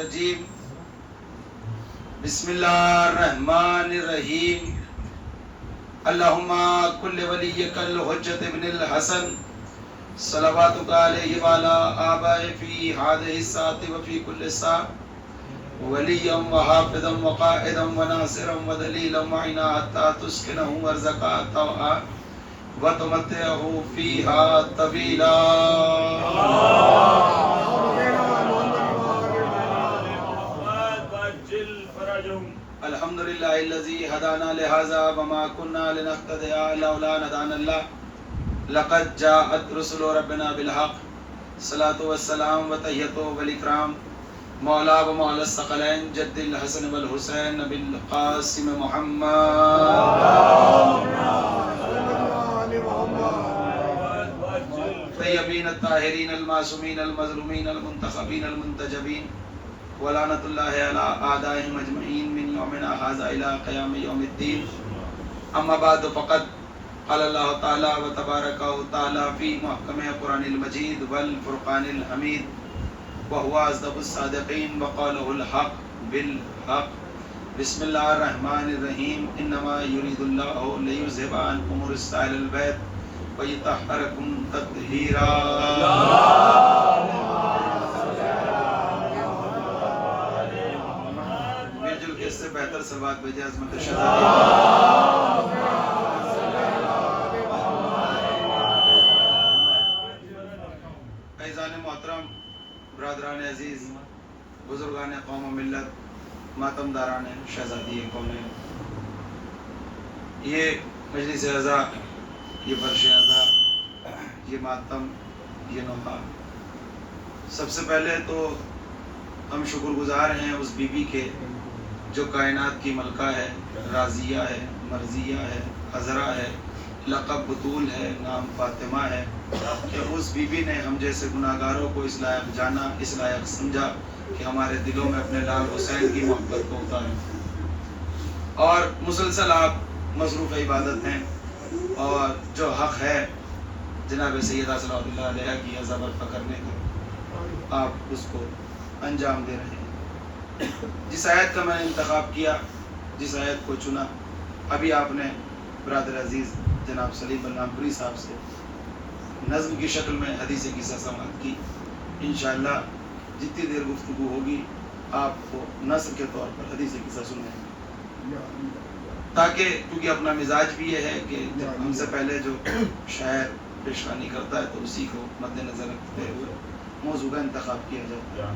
الرجیم بسم اللہ الرحمن الرحیم اللہم کل ولیک الحجت ابن الحسن صلواتک علیہ وعلا آبائے فی هذه الساعة وفی کل ساعة ولیا وحافظا وقائدا وناصرا ودلیلا معینا حتی تسکنہ ورزقا طوعا وتمتعہ فیہا طویلا. الحمدللہ الذی ہدانا لہذا وما كنا لنهتدی لولا ان ہدانا اللہ لقد جاءت رسل ربنا بالحق صلاۃ والسلام وتحیۃ والاکرام مولا و مولا الثقلین جد الحسن والحسین بالقاسم محمد طیبین الطاہرین المعصومین المظلومین المنتخبین المنتجبین ولعنت اللہ علی اعدائهم اجمعین من یومنا ھذا الی قیام یوم الدین. اما بعد فقد قال اللہ تعالی و تبارک و تعالی فی محکم قرآن المجید والفرقان الحمید وهو اصدق الصادقین وقالہ الحق بالحق. بسم اللہ الرحمن الرحیم انما یرید اللہ لیذھب عنکم الرجس اہل البیت ویطہرکم تطہیرا. اس سے بہتر صلوات بھیجے عظمت شہادت. فیضان محترم، برادران عزیز، بزرگان قوم و ملت، ماتم داران شہزادی قوم، یہ مجلس اعزا، یہ فرش اعزا، یہ ماتم، یہ نوحہ، سب سے پہلے تو ہم شکر گزار ہیں اس بی بی کے جو کائنات کی ملکہ ہے، راضیہ ہے، مرضیہ ہے، عذرا ہے، لقب بطول ہے، نام فاطمہ ہے، کہ اس بی بی نے ہم جیسے گناہگاروں کو اس لائق جانا، اس لائق سمجھا کہ ہمارے دلوں میں اپنے لال حسین کی محبت کو اتاریں. اور مسلسل آپ مصروف عبادت ہیں اور جو حق ہے جناب سیدہ صلوات اللہ علیہ کی عظمت پکڑنے کا آپ اس کو انجام دے رہے ہیں. جس آیت کا میں نے انتخاب کیا، جس آیت کو چنا، ابھی آپ نے برادر عزیز جناب سلیم النامپوری صاحب سے نظم کی شکل میں حدیث قصہ سماعت کی. انشاءاللہ جتنی دیر گفتگو ہوگی آپ کو نثر کے طور پر حدیث قصہ سنیں، تاکہ کیونکہ اپنا مزاج بھی یہ ہے کہ جب ہم سے پہلے جو شاعر پیشوانی کرتا ہے تو اسی کو مد نظر رکھتے ہوئے موضوع کا انتخاب کیا جاتا ہے.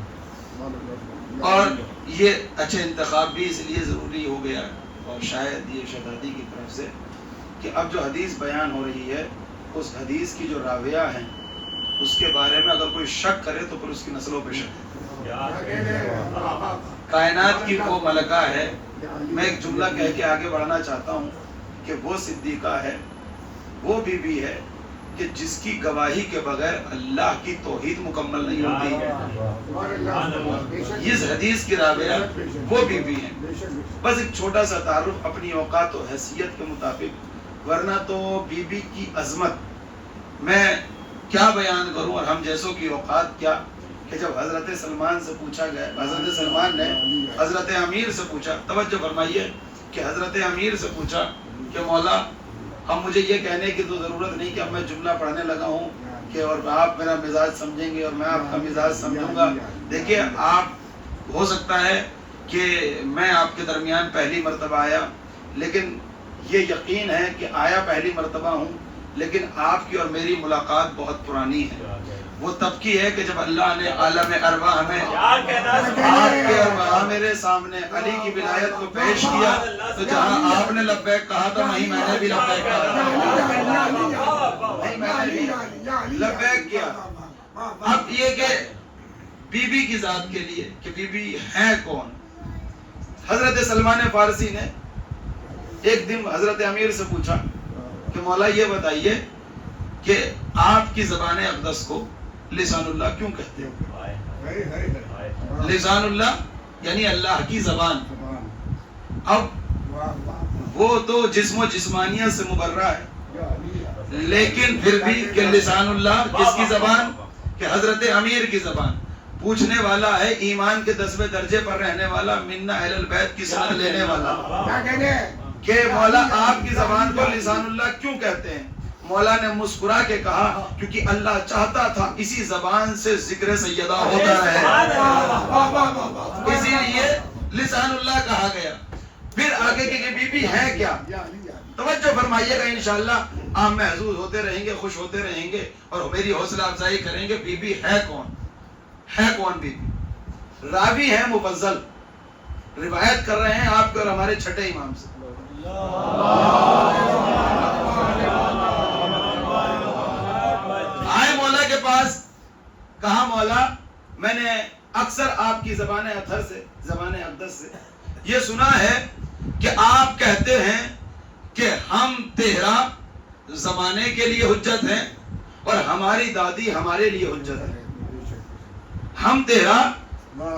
اور یہ اچھے انتخاب بھی اس لیے ضروری ہو گیا اور شاید یہ شہزادی کی طرف سے کہ اب جو حدیث بیان ہو رہی ہے اس حدیث کی جو راویہ ہیں اس کے بارے میں اگر کوئی شک کرے تو پھر اس کی نسلوں پہ شک ہے. کائنات کی وہ ملکہ ہے. میں ایک جملہ کہہ کے آگے بڑھنا چاہتا ہوں کہ وہ صدیقہ ہے، وہ بی بی ہے کہ جس کی گواہی کے بغیر اللہ کی توحید مکمل نہیں ہوتی. اس حدیث کی راویہ وہ بی بی ہیں. بس ایک چھوٹا سا تعارف اپنی اوقات و حیثیت کے مطابق، ورنہ تو بی بی کی عظمت میں کیا بیان کروں اور ہم جیسوں کی اوقات کیا کہ جب حضرت سلمان سے پوچھا گیا، حضرت سلمان نے حضرت امیر سے پوچھا، توجہ فرمائیے کہ حضرت امیر سے پوچھا کہ مولا اب مجھے یہ کہنے کی تو ضرورت نہیں کہ اب میں جملہ پڑھنے لگا ہوں کہ اور آپ میرا مزاج سمجھیں گے اور میں آپ کا مزاج سمجھوں گا. دیکھیے آپ ہو سکتا ہے کہ میں آپ کے درمیان پہلی مرتبہ آیا، لیکن یہ یقین ہے کہ آیا پہلی مرتبہ ہوں، لیکن آپ کی اور میری ملاقات بہت پرانی ہے. وہ تب کی ہے کہ جب اللہ نے عالم ارواح میں آپ کے اور وہاں میرے سامنے علی کی ولایت کو پیش کیا تو جہاں آپ نے لبیک کہا تو وہیں میں نے بھی لبیک کہا، لبیک کیا. اب یہ کہ بی بی کی ذات کے لیے کہ بی بی ہیں کون. حضرت سلمان فارسی نے ایک دن حضرت امیر سے پوچھا کہ مولا یہ بتائیے کہ آپ کی زبان اقدس کو لسان اللہ کیوں کہتے ہیں؟ لسان اللہ یعنی اللہ کی زبان. اب وہ تو جسم و جسمانیت سے مبرہ ہے، لیکن پھر بھی کہ لسان اللہ کس کی زبان؟ کہ حضرت امیر کی زبان. پوچھنے والا ہے ایمان کے 10ویں درجے پر رہنے والا منا اہل البیت کی سند لینے والا کیا کہتے ہیں کہ مولا آپ کی زبان کو لسان اللہ کیوں کہتے ہیں؟ مولا نے مسکرا کے کہا کیونکہ اللہ چاہتا تھا اسی زبان سے ذکر سیدہ ہوتا رہے، اسی لیے لسان اللہ کہا گیا۔ پھر آگے کہ بی بی ہے کیا؟ توجہ فرمائیے گا، انشاءاللہ آپ محظوظ ہوتے رہیں گے، خوش ہوتے رہیں گے اور میری حوصلہ افزائی کریں گے۔ بی بی ہے کون؟ ہے کون بی بی؟ راوی ہے مفضل، روایت کر رہے ہیں آپ کے اور ہمارے چھٹے امام سے۔ آئے مولا کے پاس، کہا مولا میں نے اکثر آپ کی زبان اطہر سے، زبان اقدس سے یہ سنا ہے کہ آپ کہتے ہیں کہ ہم تیرا زمانے کے لیے حجت ہیں اور ہماری دادی ہمارے لیے حجت ہے۔ ہم تیرا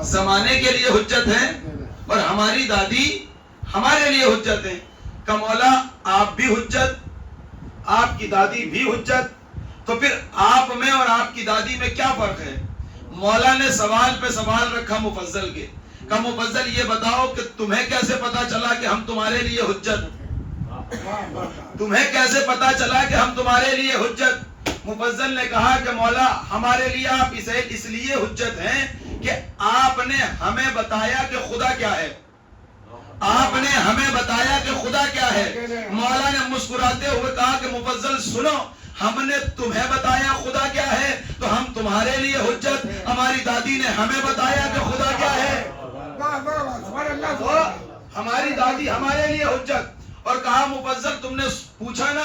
زمانے کے لیے حجت ہیں اور ہماری دادی ہمارے لیے حجت ہیں۔ کہ مولا آپ بھی حجت، آپ کی دادی بھی حجت، تو پھر آپ میں اور آپ کی دادی میں کیا فرق ہے؟ مولا نے سوال پہ سوال رکھا مفضل کے، کہ مفضل یہ بتاؤ کہ تمہیں کیسے پتا چلا کہ ہم تمہارے لیے حجت؟ تمہیں کیسے پتا چلا کہ ہم تمہارے لیے حجت؟ مفضل نے کہا کہ مولا ہمارے لیے آپ اس لیے حجت ہیں کہ آپ نے ہمیں بتایا کہ خدا کیا ہے، آپ نے ہمیں بتایا کہ خدا کیا ہے۔ مولا نے مسکراتے ہوئے کہا کہ مفضل سنو، ہم نے تمہیں بتایا خدا کیا ہے تو ہم تمہارے لیے حجت، ہماری دادی نے ہمیں بتایا کہ خدا کیا ہے تو ہماری دادی ہمارے لیے حجت۔ اور کہا مفضل تم نے پوچھا نا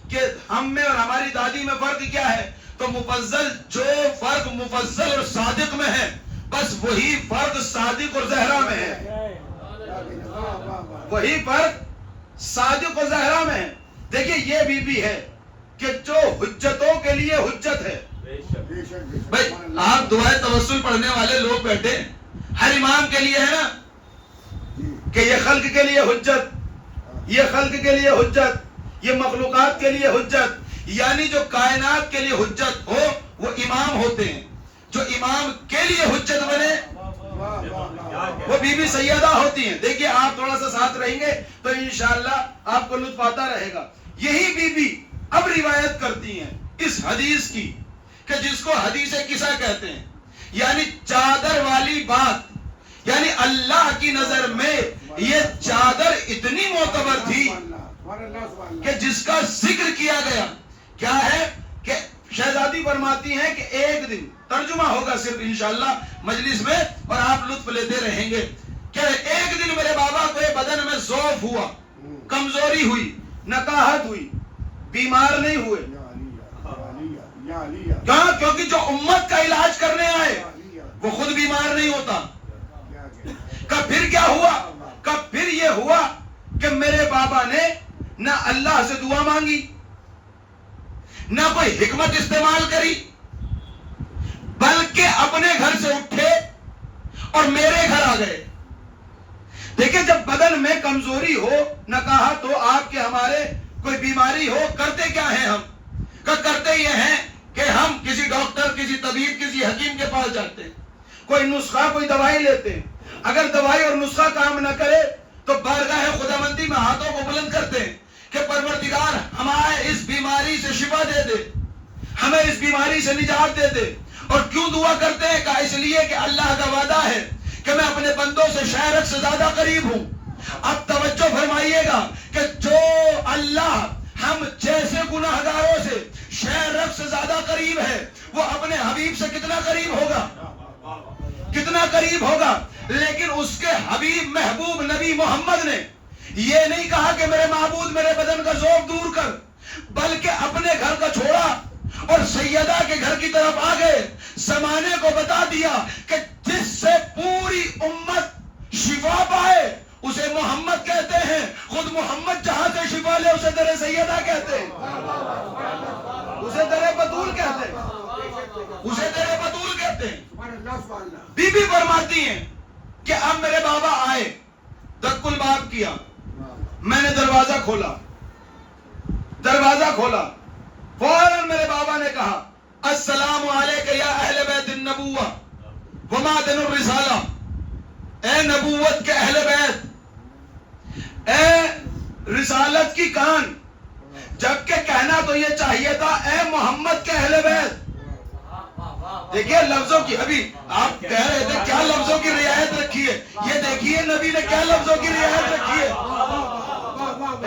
کہ ہم میں اور ہماری دادی میں فرق کیا ہے، تو مفضل جو فرق مفضل اور صادق میں ہے بس وہی فرق صادق اور زہرا میں ہے، وہی فرق صادق اور زہرا میں ہے۔ دیکھیں یہ بی بی ہے کہ جو حجتوں کے لیے حجت ہے۔ بھائی آپ دعائے توسل پڑھنے والے لوگ بیٹھے ہر امام کے لیے ہے نا کہ یہ خلق کے لیے حجت، یہ خلق کے لیے حجت، یہ مخلوقات کے لیے حجت، یعنی جو کائنات کے لیے حجت ہو وہ امام ہوتے ہیں۔ جو امام کے لیے حجت بنے وہ بی بی سیدہ ہوتی ہیں۔ دیکھیے آپ تھوڑا سا ساتھ رہیں گے تو انشاءاللہ آپ کو لطف آتا رہے گا۔ یہی بی بی اب روایت کرتی ہیں اس حدیث کی کہ جس کو حدیث قصہ کہتے ہیں، یعنی چادر والی بات، یعنی اللہ کی نظر میں یہ چادر اتنی معتبر تھی کہ جس کا ذکر کیا گیا کیا ہے کہ شہزادی فرماتی ہیں کہ ایک دن، ترجمہ ہوگا صرف انشاءاللہ مجلس میں اور آپ لطف لیتے رہیں گے، کہ ایک دن میرے بابا کو بدن میں ضعف ہوا، کمزوری ہوئی، نکاہت ہوئی، بیمار نہیں ہوئے۔ کہاں؟ کیونکہ جو امت کا علاج کرنے آئے وہ خود بیمار نہیں ہوتا۔ کہ پھر کیا ہوا؟ کہ پھر یہ ہوا کہ میرے بابا نے نہ اللہ سے دعا مانگی، نہ کوئی حکمت استعمال کری، بلکہ اپنے گھر سے اٹھے اور میرے گھر آ گئے۔ دیکھیں جب بدن میں کمزوری ہو، نکاہت ہو، آپ کے ہمارے کوئی بیماری ہو، کرتے کیا ہیں ہم؟ کرتے یہ ہیں کہ ہم کسی ڈاکٹر، کسی طبیب، کسی حکیم کے پاس جاتے ہیں، کوئی نسخہ، کوئی دوائی لیتے ہیں۔ اگر دوائی اور نسخہ کام نہ کرے تو بارگاہ خداوندی میں ہاتھوں کو بلند کرتے ہیں کہ پروردگار ہمیں اس بیماری سے شفا دے دے، ہمیں اس بیماری سے نجات دے دے۔ اور کیوں دعا کرتے ہیں؟ کہ اس لیے کہ اللہ کا وعدہ ہے کہ میں اپنے بندوں سے شہرک سے زیادہ قریب ہوں۔ اب توجہ فرمائیے گا کہ جو اللہ ہم جیسے گناہگاروں سے شہرک سے زیادہ قریب ہے وہ اپنے حبیب سے کتنا قریب ہوگا، کتنا قریب ہوگا۔ لیکن اس کے حبیب محبوب نبی محمد نے یہ نہیں کہا کہ میرے معبود میرے بدن کا ذوق دور کر، بلکہ اپنے گھر کا چھوڑا اور سیدہ کے گھر کی طرف آ گئے، زمانے کو بتا دیا کہ جس سے پوری امت شفا پائے اسے محمد کہتے ہیں، خود محمد جہاں سے شفا لے اسے در سیدہ کہتے ہیں، اسے در بطول کہتے ہیں، اسے در بطول کہتے ہیں۔ بی بی فرماتی ہیں کہ اب میرے بابا آئے، دق الباب کیا، میں نے دروازہ کھولا، دروازہ کھولا، فوراً میرے بابا نے کہا السلام علیکم یا اہل بیت النبوہ، ومعدن الرسالہ، اے نبوت کے اہل بیت، اے رسالت کی کان، جبکہ کہنا تو یہ چاہیے تھا اے محمد کے اہل بیت۔ دیکھیے لفظوں کی، ابھی آپ کہہ رہے تھے کیا لفظوں کی رعایت رکھی ہے، یہ دیکھیے نبی نے کیا لفظوں کی رعایت رکھی ہے۔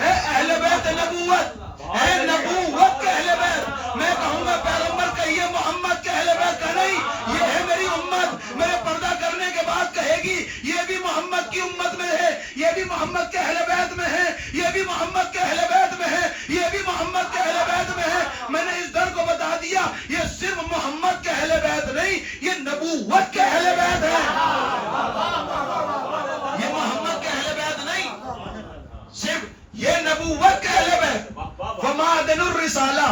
اے اہل بیت نبوت، اے نبوت کے اہل بیت، میں کہوں گا پیغمبر کہیے محمد کے اہل بیت کا نہیں، یہ ہے میری امت، میرے پردہ کرنے کے بعد کہے گی یہ بھی محمد کی امت میں ہے، یہ بھی محمد کے اہل بیت میں ہے، یہ بھی محمد کے اہل بیت میں ہے، یہ بھی محمد کے اہل بیت میں ہے۔ میں نے اس در کو بتا دیا، یہ صرف محمد کے اہل بیت نہیں، یہ نبوت کے اہل بیت ہے، یہ محمد کے اہل بیت نہیں، صرف یہ نبوت کے اہل بیت۔ ومعدن الرسالہ،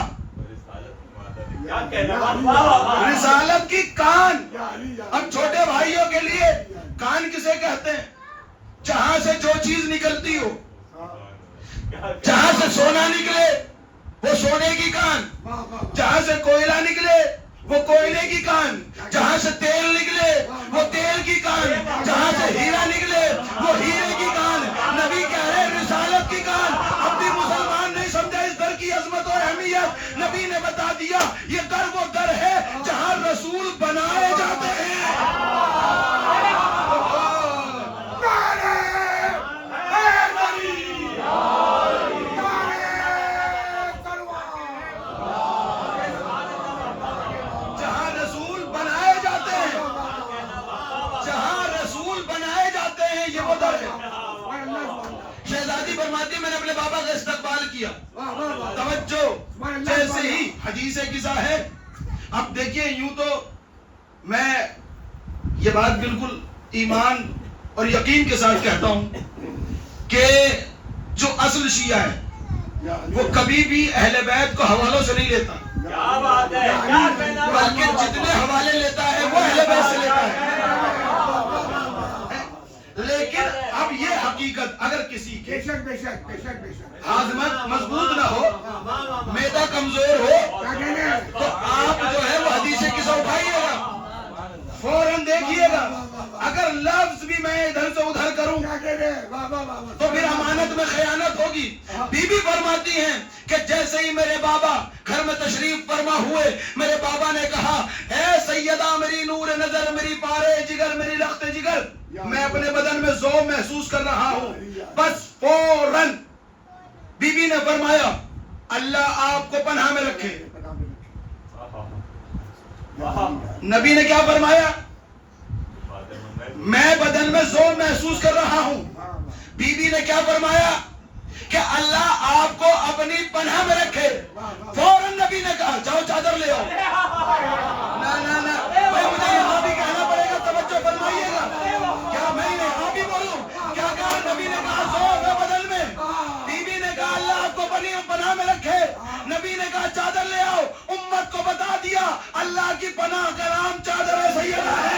رسالت کی کان۔ اب چھوٹے بھائیوں کے لیے کان کسے کہتے ہیں؟ جہاں سے جو چیز نکلتی ہو، جہاں سے سونا نکلے وہ سونے کی کان، جہاں سے کوئلہ نکلے وہ کوئلے کی کان، جہاں سے تیل نکلے وہ تیل کی کان، جہاں سے ہیرا نکلے وہ ہیرے کی کان۔ نبی کہہ رہے رسالت کی کان۔ اب بھی مسلمان نہیں سمجھا اس در کی عظمت اور اہمیت۔ نبی نے بتا دیا یہ در وہ در ہے جہاں رسول بنائے جاتے ہیں۔ شہزادی فرماتی میں نے اپنے بابا کا استقبال کیا، توجہ، جیسے ہی حدیث قصہ ہے۔ اب دیکھیے یوں تو میں یہ بات بالکل ایمان اور یقین کے ساتھ کہتا ہوں کہ جو اصل شیعہ ہے وہ کبھی بھی اہل بیت کو حوالوں سے نہیں لیتا، بلکہ جتنے حوالے لیتا ہے وہ اہل بیت سے لیتا ہے۔ لیکن اب یہ حقیقت اگر کسی کے ہاضمت مضبوط نہ ہو، معدہ کمزور ہو، تو آپ جو ہے وہ حدیث قصہ اٹھائیے گا، فوراً دیکھیے گا۔ اگر لفظ بھی میں ادھر سے ادھر کروں تو پھر امانت میں خیانت ہوگی۔ بی بی فرماتی ہیں کہ جیسے ہی میرے بابا گھر میں تشریف فرما ہوئے، میرے بابا نے کہا اے سیدہ میری نور نظر، میری پارے جگر، میری لخت جگر، میں اپنے بدن میں ذوق محسوس کر رہا ہوں۔ بس فوراً بی بی نے فرمایا اللہ آپ کو پناہ میں رکھے۔ نبی نے کیا فرمایا؟ میں بدن میں ذوق محسوس کر رہا ہوں۔ بی بی نے کیا فرمایا کہ اللہ آپ کو اپنی پناہ میں رکھے۔ فوراً نبی نے کہا جاؤ چادر لے آؤ۔ نہ مجھے یہاں بھی کہنا پڑے گا، توجہ فرمائیے گا۔ کیا میں یہاں بھی بولوں؟ کیا کہا نبی نے؟ کہا ذوق ہے بدن میں۔ بی بی نے کہا اللہ آپ کو اپنی پناہ میں رکھے۔ نبی نے کہا چادر لے آؤ۔ امت کو بتا دیا اللہ کی پناہ کا نام چادر سیدہ ہے۔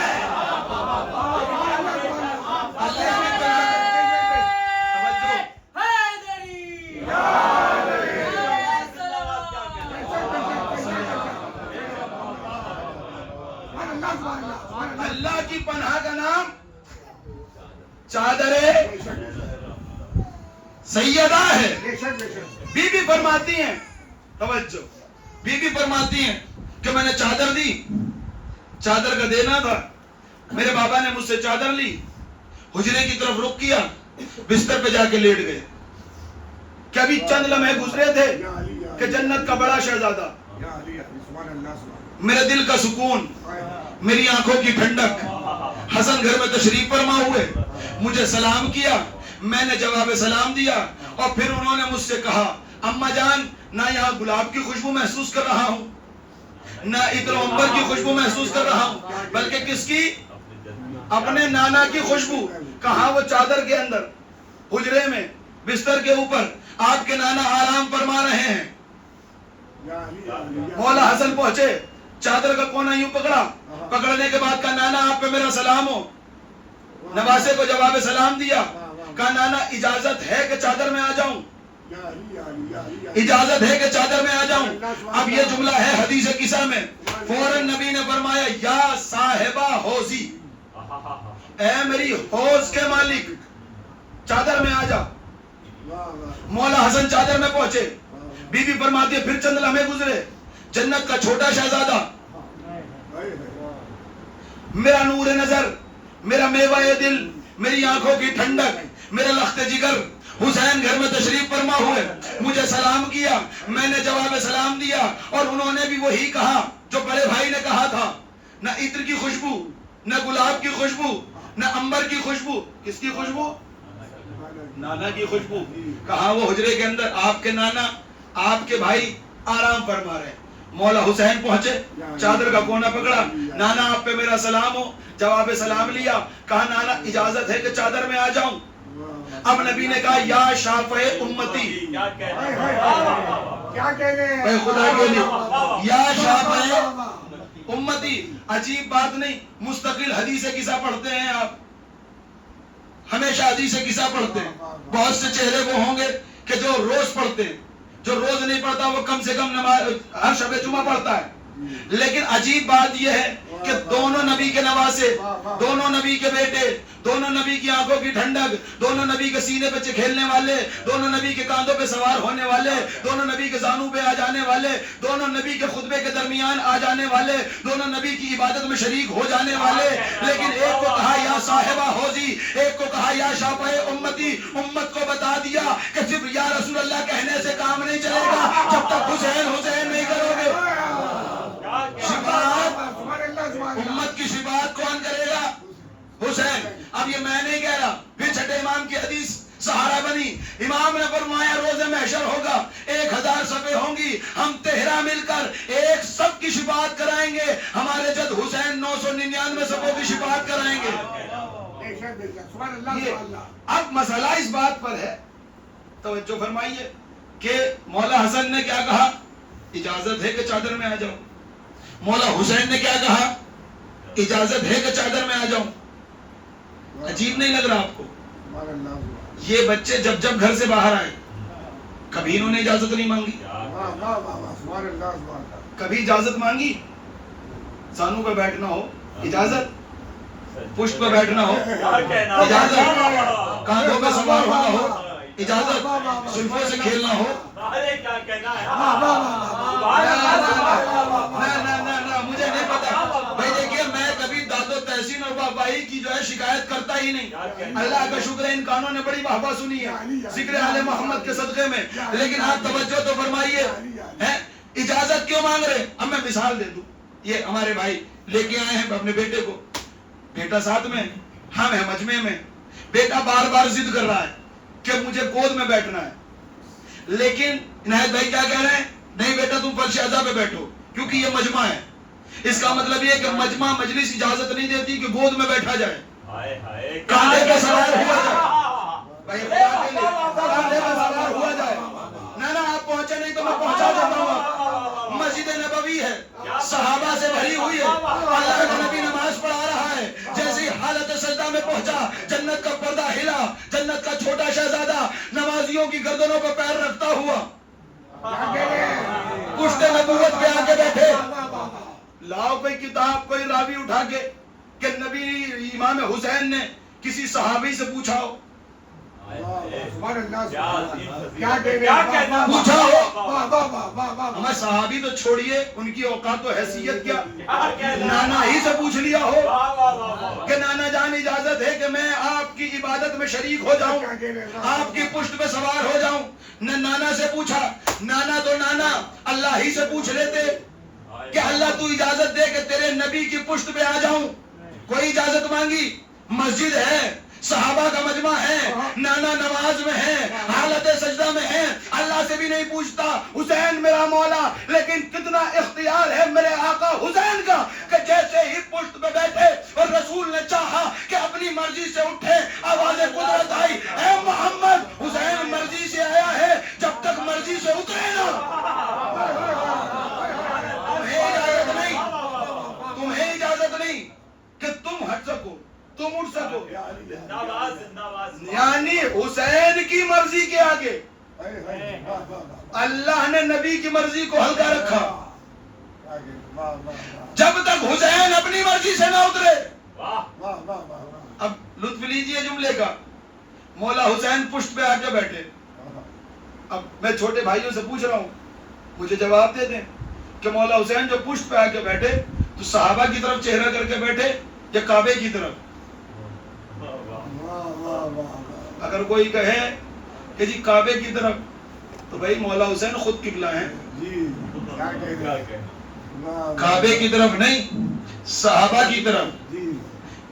اللہ کی پناہ کا نام چادر سیدہ ہے۔ بی بی فرماتی ہیں، توجہ، بی بی فرماتی ہیں کہ میں نے چادر دی، چادر کا دینا تھا، میرے بابا نے مجھ سے چادر لی، حجرے کی طرف رخ کیا، بستر پہ جا کے لیٹ گئے کہ ابھی چند لمحے گزرے تھے کہ جنت کا بڑا شہزادہ، میرے دل کا سکون، میری آنکھوں کی ٹھنڈک، حسن گھر میں تشریف فرما ہوئے، مجھے سلام کیا، میں نے جواب سلام دیا، اور پھر انہوں نے مجھ سے کہا اماں جان نہ یہاں گلاب کی خوشبو محسوس کر رہا ہوں، نہ عطر و عنبر کی خوشبو محسوس کر رہا ہوں، بلکہ کس کی؟ اپنے نانا کی خوشبو۔ کہاں؟ وہ چادر کے اندر، حجرے میں، بستر کے اوپر آپ کے نانا آرام فرما رہے ہیں۔ مولا حسن پہنچے، چادر کا کونا یوں پکڑا، پکڑنے کے بعد کہا نانا آپ پہ میرا سلام ہو۔ نواسے کو جواب سلام دیا، کہا نانا اجازت ہے کہ چادر میں آ جاؤں؟ اجازت ہے کہ چادر میں آ جاؤں؟ اب یہ جملہ ہے حدیث قصہ میں، فوراً نبی نے فرمایا یا صاحبہ حوضی، اے میری حوض کے مالک چادر میں آ جا. مولا حسن چادر میں پہنچے. بی بی فرماتی ہے پھر چند لمحے گزرے، جنت کا چھوٹا شہزادہ، میرا نور نظر، میرا میوہ دل، میری آنکھوں کی ٹھنڈک، میرا لخت جگر حسین گھر میں تشریف فرما ہوئے. مجھے سلام کیا، میں نے جواب سلام دیا، اور انہوں نے بھی وہی کہا جو بڑے بھائی نے کہا تھا. نہ عطر کی خوشبو، نہ گلاب کی خوشبو، نہ عنبر کی خوشبو. کس کی خوشبو؟ نانا کی خوشبو. کہا وہ حجرے کے اندر آپ کے نانا، آپ کے بھائی آرام فرما رہے ہیں. مولا حسین پہنچے، چادر کا کونا پکڑا، نانا آپ پہ میرا سلام ہو. جواب سلام لیا، کہا نانا اجازت ہے کہ چادر میں آ جاؤں. اب نبی نے کہا یا شافع امتی، اے خدا کے لیے یا شافع امتی. عجیب بات نہیں، مستقل حدیث قصہ پڑھتے ہیں آپ، ہمیشہ حدیث قصہ پڑھتے ہیں. بہت سے چہرے وہ ہوں گے کہ جو روز پڑھتے ہیں، جو روز نہیں پڑھتا وہ کم سے کم نماز ہر شب جمعہ پڑھتا ہے. لیکن عجیب بات یہ ہے کہ دونوں نبی کے نواسے، دونوں نبی کے بیٹے، دونوں نبی کی آنکھوں کی ٹھنڈک، دونوں نبی کے سینے پہ کھیلنے والے، دونوں نبی کے کاندھوں پہ سوار ہونے والے، دونوں نبی کے زانوں پہ آ جانے والے، دونوں نبی کے خطبے کے درمیان آ جانے والے، دونوں نبی کی عبادت میں شریک ہو جانے والے. لیکن ایک کو کہا یا صاحبہ حوضی، ایک کو کہا یا شافع امتی. امت کو بتا دیا کہ صرف یا رسول اللہ کہنے سے کام نہیں چلے گا جب تک حسین حسین نہیں کرو گے. شفاعت امت کی شفاعت کون کرے گا؟ حسین. اب یہ میں نہیں کہہ رہا، پھر چھٹے امام کی حدیث سہارا بنی. امام نے فرمایا روز محشر ہوگا، 1000 صفیں ہوں گی، ہم 13 مل کر ایک صف کی شفاعت کرائیں گے. ہمارے جد حسین 999 صفوں کی شفاعت کرائیں گے. اب مسئلہ اس بات پر ہے، توجہ فرمائیے کہ مولا حسن نے کیا کہا؟ اجازت ہے کہ چادر میں آ جاؤ. مولا حسین نے کیا کہا؟ اجازت ہے کہ چادر میں آ جاؤں. عجیب نہیں لگ رہا آپ کو؟ یہ بچے جب جب گھر سے باہر آئے کبھی انہوں نے اجازت نہیں مانگی. کبھی اجازت مانگی؟ زانوں پہ بیٹھنا ہو اجازت، پشت پہ بیٹھنا ہو اجازت، کاندھوں پہ سوار ہونا ہو اجازت، زلفوں سے کھیلنا ہو. مجھے نہیں پتا بھائی. دیکھیے میں کبھی داد و تحسین اور بابائی کی جو ہے شکایت کرتا ہی نہیں. اللہ کا شکر ہے ان کانوں نے بڑی واہ سنی ہے ذکر آل محمد کے صدقے میں. لیکن آپ توجہ تو فرمائیے، اجازت کیوں مانگ رہے؟ اب میں مثال دے دوں. یہ ہمارے بھائی لے کے آئے ہیں اپنے بیٹے کو، بیٹا ساتھ میں، ہم ہیں مجمع میں. بیٹا بار بار ضد کر رہا ہے کہ مجھے گود میں بیٹھنا ہے. لیکن عنایت بھائی کیا کہہ رہے ہیں؟ نہیں بیٹا تم فرش اعضاء پہ بیٹھو کیونکہ یہ مجمع ہے. اس کا مطلب یہ کہ مجمع مجلس اجازت نہیں دیتی کہ گود میں بیٹھا جائے، کاندھے پہ سوار ہوا جائے. بھائی کاندھے پہ سوار ہوا جائے. نہ آپ پہنچے نہیں تو میں پہنچا دیتا ہوں. مسجد نبوی ہے، صحابہ سے بھری ہوئی ہے، اللہ کا نبی نماز پڑھا رہا ہے. جیسے حالت سجدہ میں پہنچا جنت کا پردہ ہلا، جنت کا چھوٹا شہزادہ نمازیوں کی گردنوں پر پیر رکھتا ہوا پشت نبوت پہ آ کے بیٹھے. لاؤ کوئی کتاب، کوئی راوی اٹھا کے کہ نبی امام حسین نے کسی صحابی سے پوچھا ہو، پوچھا ہو. ہمیں صحابی تو چھوڑیے، ان کی اوقات و حیثیت کیا، نانا ہی سے پوچھ لیا ہو کہ نانا جان اجازت ہے کہ میں آپ کی عبادت میں شریک ہو جاؤں، آپ کی پشت پہ سوار ہو جاؤں. نہ نانا سے پوچھا، نانا تو نانا اللہ ہی سے پوچھ لیتے کہ اللہ تو اجازت دے کہ تیرے نبی کی پشت پہ آ جاؤں. کوئی اجازت مانگی؟ مسجد ہے، صحابہ کا مجمع ہے، نانا نماز میں ہے، حالت سجدہ میں ہے، اللہ سے بھی نہیں پوچھتا حسین میرا مولا. لیکن کتنا اختیار ہے میرے آقا حسین کا کہ جیسے ہی پشت پہ بیٹھے اور رسول نے چاہا کہ اپنی مرضی سے اٹھے، آواز قدرت آئی، اے محمد حسین مرضی سے آیا ہے، جب تک مرضی سے اترے نا تمہیں اجازت نہیں کہ تم ہٹ سکو، تم اٹھ سکو. یعنی حسین کی مرضی کے آگے اللہ نے نبی کی مرضی کو ہلکا رکھا. جب تک حسین اپنی مرضی سے نہ اترے اب لطف لیجئے جملے کا، مولا حسین پشت پہ آ کے بیٹھے. اب میں چھوٹے بھائیوں سے پوچھ رہا ہوں، مجھے جواب دے دیں کہ مولا حسین جو پشت پہ آ کے بیٹھے تو صحابہ کی طرف چہرہ کر کے بیٹھے یا کعبے کی طرف؟ اگر کوئی کہے کہ جی کعبے کی طرف تو بھائی مولا حسین خود قبلہ ہیں، کعبے کی طرف نہیں، صحابہ کی طرف.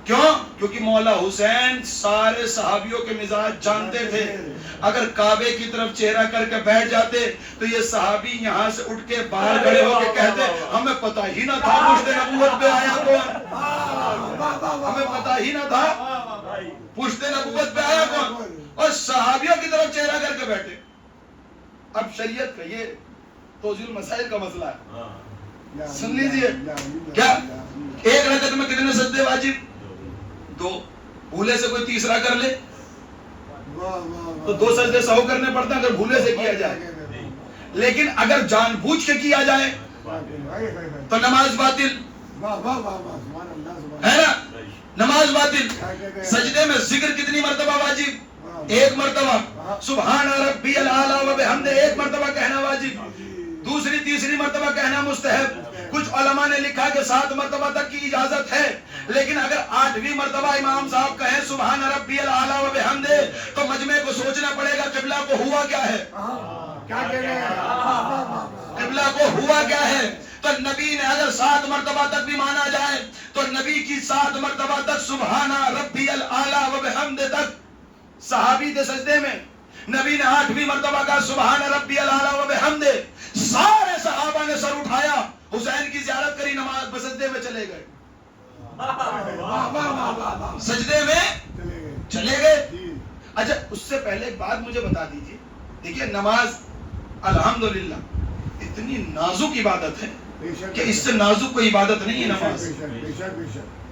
کیوں؟ کیونکہ مولا حسین سارے صحابیوں کے مزاج جانتے تھے. اگر کعبے کی طرف چہرہ کر کے بیٹھ جاتے تو یہ صحابی یہاں سے اٹھ کے باہر کھڑے ہو کے کہتے ہمیں پتہ ہی نہ تھا پشت نبوت پہ آیا کون، ہمیں پتہ ہی نہ تھا پشت نبوت پہ آیا کون، اور صحابیوں کی طرف چہرہ کر کے بیٹھے. اب شریعت کا یہ توضیح المسائل کا مسئلہ ہے، سن لیجئے. کیا ایک رکعت میں کتنے سجدے واجب؟ 2. بھولے سے کوئی تیسرا کر لے تو 2 سجدے سہو کرنے پڑتے ہیں اگر بھولے سے کیا جائے. لیکن اگر جان بوجھ کے کیا جائے تو نماز باطل ہے نا، نماز باطل. سجدے میں ذکر کتنی مرتبہ واجب؟ 1 مرتبہ. سبحان ربی الاعلی و بحمدہ 1 مرتبہ کہنا واجب، دوسری تیسری مرتبہ کہنا مستحب. کچھ علماء نے لکھا کہ 7 مرتبہ تک کی اجازت ہے، لیکن اگر 8ویں مرتبہ امام صاحب کہیں سبحان ربی الاعلی و بحمدہ تو مجمع کو سوچنا پڑے گا قبلہ کو ہوا کیا ہے، قبلہ کو ہوا کیا ہے. تو نبی نے اگر 7 مرتبہ تک بھی مانا جائے تو نبی کی 7 مرتبہ تک سبحان ربی الاعلی و بحمدہ تک صحابی تھے سجدے میں. نبی نے 8ویں مرتبہ کا سبحان ربی الاعلی و بحمدہ، سارے صحابہ نے سر اٹھایا، حسین کی زیارت کری، نماز سجدے میں چلے گئے، سجدے میں چلے گئے. اچھا اس سے پہلے ایک بات مجھے بتا دیجئے، دیکھیے نماز الحمدللہ اتنی نازک عبادت ہے کہ اس سے نازک کوئی عبادت نہیں ہے. نماز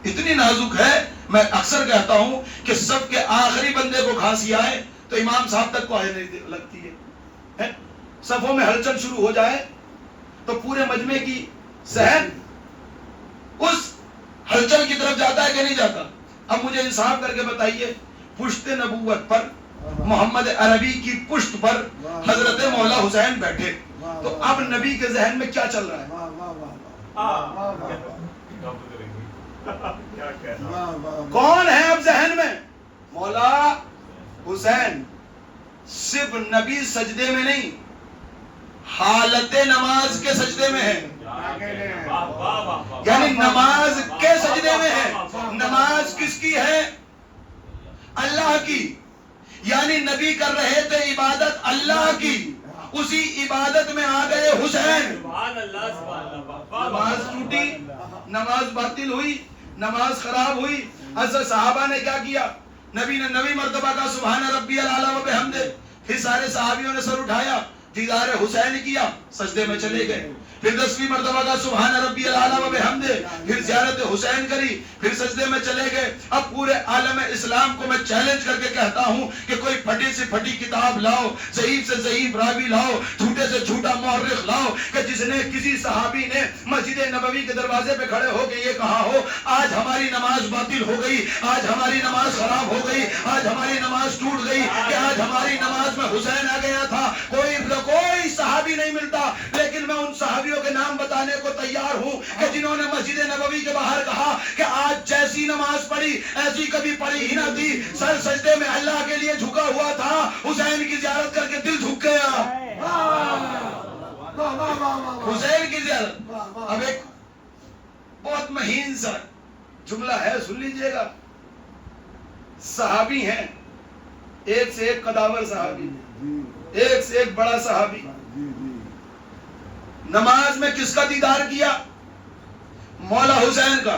اتنی نازک ہے، میں اکثر کہتا ہوں کہ سب کے آخری بندے کو کھانسی آئے تو امام صاحب تک کو آئے نہیں لگتی ہے. صفوں میں ہلچل شروع ہو جائے تو پورے مجمع کی ذہن اس ہلچل کی طرف جاتا ہے کہ نہیں جاتا؟ اب مجھے انصاف کر کے بتائیے، پشت نبوت پر محمد عربی کی پشت پر حضرت مولا حسین بیٹھے تو اب نبی کے ذہن میں کیا چل رہا ہے؟ کون ہے اب ذہن میں؟ مولا حسین. صرف نبی سجدے میں نہیں، حالت نماز کے سجدے میں ہے، یعنی نماز کے سجدے میں ہے. نماز کس کی ہے؟ اللہ کی. یعنی نبی کر رہے تھے عبادت اللہ کی، اسی عبادت میں آ گئے حسین. نماز ٹوٹی، نماز باطل ہوئی، نماز خراب ہوئی. اصل صحابہ نے کیا کیا؟ نبی نے 9ویں مرتبہ کا سبحان ربی الاعلی و بحمدہ، پھر سارے صحابیوں نے سر اٹھایا، دیدار حسین کیا، سجدے میں چلے گئے. پھر 10ویں مرتبہ کا سبحان ربی الاعلی و بحمدہ، پھر زیارت حسین کری، پھر سجدے میں چلے گئے. اب پورے عالم اسلام کو میں چیلنج کر کے کہتا ہوں کہ کوئی پھٹی سے پھٹی کتاب لاؤ، ضعیف سے ضعیف راوی لاؤ، جھوٹے سے جھوٹا مورخ لاؤ کہ جس نے کسی صحابی نے مسجد نبوی کے دروازے پہ کھڑے ہو کے یہ کہا ہو آج ہماری نماز باطل ہو گئی، آج ہماری نماز خراب ہو گئی، آج ہماری نماز ٹوٹ گئی، کہ آج ہماری نماز میں حسین آ گیا تھا. کوئی صحابی نہیں ملتا. لیکن میں ان صحابیوں کے نام بتانے کو تیار ہوں کہ جنہوں نے مسجد نبوی کے باہر کہا کہ آج جیسی نماز پڑھی ایسی کبھی پڑھی ہی نہ تھی، سر سجدے میں اللہ کے لیے جھکا ہوا تھا، حسین کی زیارت کر کے دل جھک گیا. حسین کی زیارت. اب ایک بہت مہین سا جملہ ہے، سن لیجئے گا. صحابی ہیں، ایک سے ایک قداور صحابی، ایک سے ایک بڑا صحابی. نماز میں کس کا دیدار کیا؟ مولا حسین کا.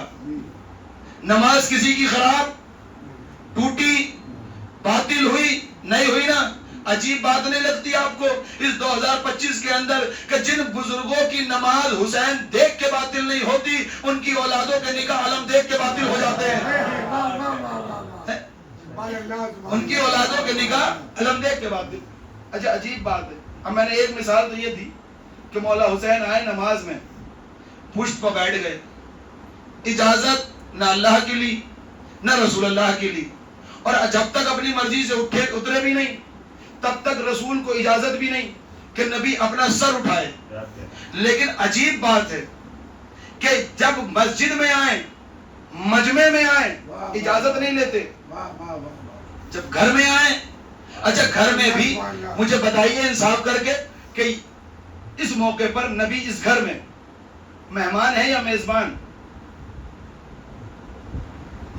نماز کسی کی خراب ٹوٹی باطل ہوئی نہیں ہوئی نا؟ عجیب بات نہیں لگتی آپ کو اس 2025 کے اندر کہ جن بزرگوں کی نماز حسین دیکھ کے باطل نہیں ہوتی، ان کی اولادوں کے نکاح علم دیکھ کے باطل ہو جاتے ہیں. ان کی اولادوں کے نکاح علم دیکھ کے باطل. اچھا عجیب بات ہے. اب میں نے ایک مثال تو یہ دی کہ مولا حسین آئے نماز میں، پشت پر بیٹھ گئے، اجازت نہ اللہ کی لی نہ رسول اللہ کے لیے. اور جب تک اپنی مرضی سے اترے بھی نہیں تب تک رسول کو اجازت بھی نہیں کہ نبی اپنا سر اٹھائے. لیکن عجیب بات ہے کہ جب مسجد میں آئیں مجمع میں آئیں اجازت نہیں لیتے. جب گھر میں آئیں, اچھا گھر میں بھی مجھے بتائیے انصاف کر کے کہ اس موقع پر نبی اس گھر میں مہمان ہے یا میزبان؟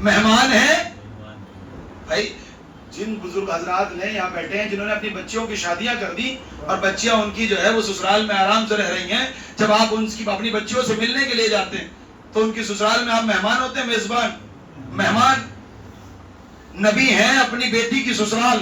مہمان ہے. بھائی جن بزرگ حضرات نے یہاں بیٹھے ہیں جنہوں نے اپنی بچیوں کی شادیاں کر دی اور بچیاں ان کی جو ہے وہ سسرال میں آرام سے رہ رہی ہیں, جب آپ ان کی اپنی بچیوں سے ملنے کے لیے جاتے ہیں تو ان کی سسرال میں آپ مہمان ہوتے ہیں میزبان؟ مہمان. نبی ہیں اپنی بیٹی کی سسرال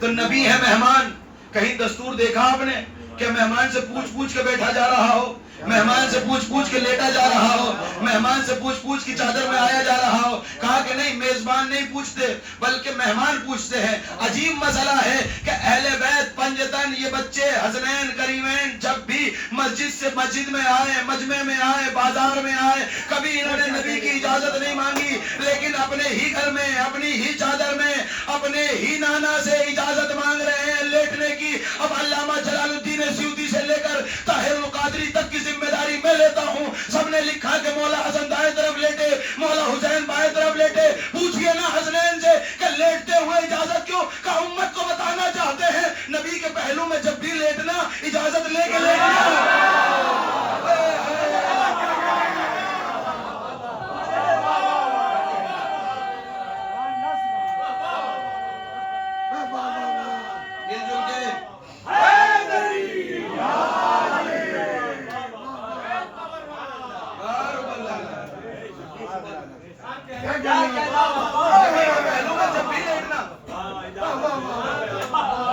تو نبی ہے مہمان. کہیں دستور دیکھا آپ نے کہ مہمان سے پوچھ پوچھ کے بیٹھا جا رہا ہو, مہمان سے پوچھ پوچھ کے لیٹا جا رہا ہو, مہمان سے پوچھ پوچھ کی چادر میں آیا جا رہا ہو؟ کہا کہ نہیں, میزبان نہیں پوچھتے بلکہ مہمان پوچھتے ہیں. عجیب مسئلہ ہے کہ اہل بیت پنجتن یہ بچے حسنین کریمین جب بھی مسجد سے مسجد میں آئے, مجمع میں آئے, بازار میں آئے, کبھی انہوں نے نبی کی اجازت نہیں مانگی, لیکن اپنے ہی گھر میں اپنی ہی چادر میں اپنے ہی نانا سے اجازت مانگ رہے ہیں لیٹنے کی. اب علامہ جلال الدین سیوطی سے لے کر طاہر القادری تک کی ذمہ داری میں لیتا ہوں. سب نے لکھا کہ مولا حسن دائیں طرف لیٹے, مولا حسین بائیں طرف لیٹے. پوچھئے نا حسنین سے کہ لیٹتے ہوئے اجازت کیوں؟ کہ امت کو بتانا چاہتے ہیں نبی کے پہلو میں جب بھی لیٹنا اجازت لے کے لیٹنا.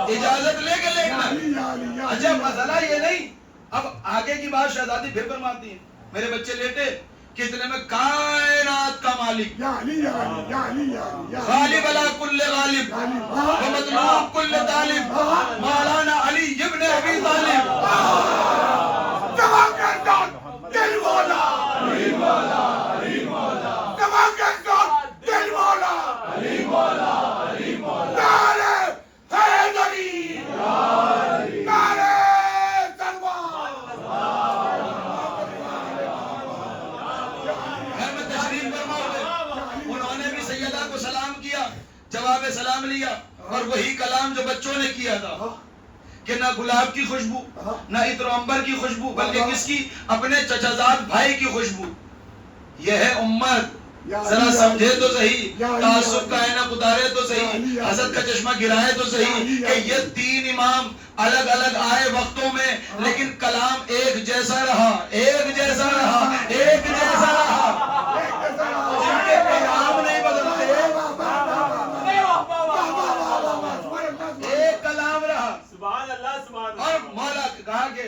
اجازت لے کے لیٹنا. اچھا مسئلہ یہ نہیں, اب آگے کی بات شہزادی پھر فرماتی ہیں میرے بچے لیٹے کتنے میں کائنات کا مالک غالب علی کل غالب ومطلوب کل طالب مولانا علی ابن ابی طالب. دل مولا علی مولا علی مولا دل مولا علی مولا علی مولا جواب سلام لیا اور وہی کلام جو بچوں نے کیا تھا کہ نہ گلاب کی خوشبو نہ عطر و عنبر کی خوشبو بلکہ کس کی؟ اپنے چچا زاد بھائی کی خوشبو. یہ ہے امت. ذرا سمجھے تو صحیح, تعصب کا عینک اتارے تو صحیح, حسد کا چشمہ گرائے تو صحیح کہ یہ تین امام الگ الگ آئے وقتوں میں لیکن کلام ایک جیسا رہا, ایک جیسا رہا, ایک جیسا رہا. جن کے پیغام نہیں بدلتے, ایک کلام رہا. سبحان اللہ سبحان اللہ. اور مولا کہا کہ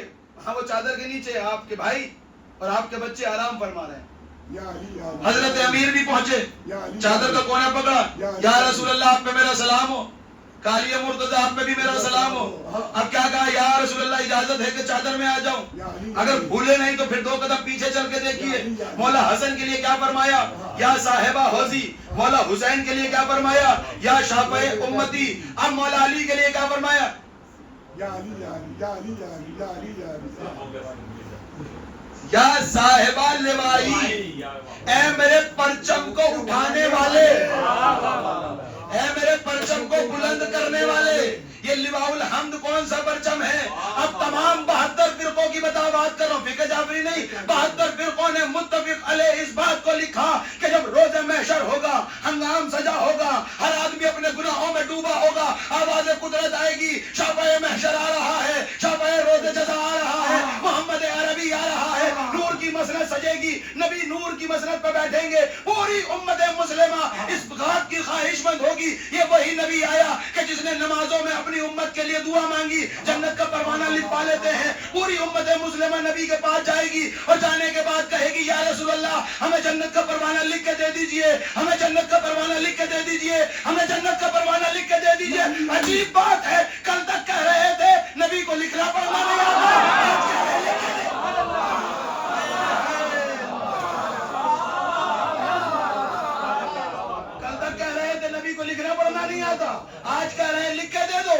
ہاں وہ چادر کے نیچے آپ کے بھائی اور آپ کے بچے آرام فرما رہے ہیں. حضرت امیر بھی پہنچے, چادر کا کونا پکڑا, یا رسول اللہ آپ پہ میرا سلام ہو. کالی مرتضی آپ پہ بھی میرا سلام ہو. اب کیا کہا, یا رسول اللہ اجازت ہے کہ چادر میں آ جاؤں. اگر بھولے نہیں تو پھر 2 قدم پیچھے چل کے دیکھیے مولا حسن کے لیے کیا فرمایا, یا صاحبہ حوضی. مولا حسین کے لیے کیا فرمایا, یا شافع امتی. اب مولا علی کے لیے کیا فرمایا, یا صاحبہ لوائی, اے میرے پرچم کو اٹھانے والے, اے میرے پرچم کو بلند کرنے والے. یہ لواء الحمد کون سا پرچم ہے؟ اب تمام 72 فرقوں کی بات کر رہا ہوں, فقہ جعفری نہیں. 72 فرقوں نے متفق علیہ اس بات کو لکھا کہ جب روز محشر ہوگا, ہنگام سجا ہوگا, ہر آدمی اپنے گناہوں میں ڈوبا ہوگا, آواز قدرت آئے گی, شافع محشر آ رہا ہے, شافع روز جزا آ رہا ہے, محمد عربی آ رہا ہے, نور کی مسند سجے گی, نبی نور کی مسند پہ بیٹھیں گے, پوری امت مسلمہ اس بات کی خواہش مند ہوگی یہ وہی نبی آیا کہ جس نے نمازوں میں اپنی امت کے لیے دعا مانگی, جنت کا پروانہ لکھوا لیتے ہیں. پوری امت مسلمہ نبی کے پاس جائے گی اور جانے کے بعد کہے گی, یا رسول اللہ ہمیں جنت کا پروانہ لکھ کے دے دیجئے, ہمیں جنت کا پروانہ لکھ کے دے دیجئے, ہمیں جنت کا پروانہ لکھ کے دے دیجئے. عجیب بات ہے, کل تک کہہ رہے تھے نبی کو لکھنا پڑھنا نہیں آتا. کو لکھنا پڑھنا نہیں آتا، آج کہہ رہے ہیں لکھ کے دے دو.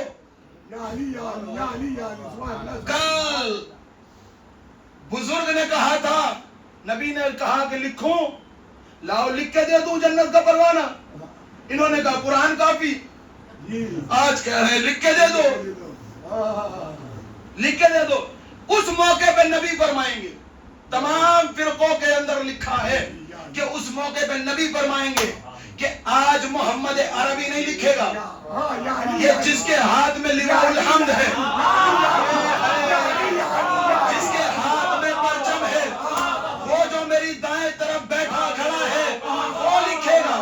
کل بزرگ نے کہا تھا، نبی نے کہا کہ لکھوں، لاؤ لکھ کے دے دوں جنت کا پروانہ. انہوں نے کہا قرآن کافی. آج کہہ رہے ہیں لکھ کے دے دو، لکھ کے دے دو. اس موقع پہ نبی فرمائیں گے، تمام فرقوں کے اندر لکھا ہے کہ اس موقع پہ نبی فرمائیں گے کہ آج محمد عربی نہیں لکھے گا، یہ جس کے ہاتھ میں لواء الحمد ہے، جس کے ہاتھ میں پرچم ہے، وہ جو میری دائیں طرف بیٹھا کھڑا ہے وہ لکھے گا،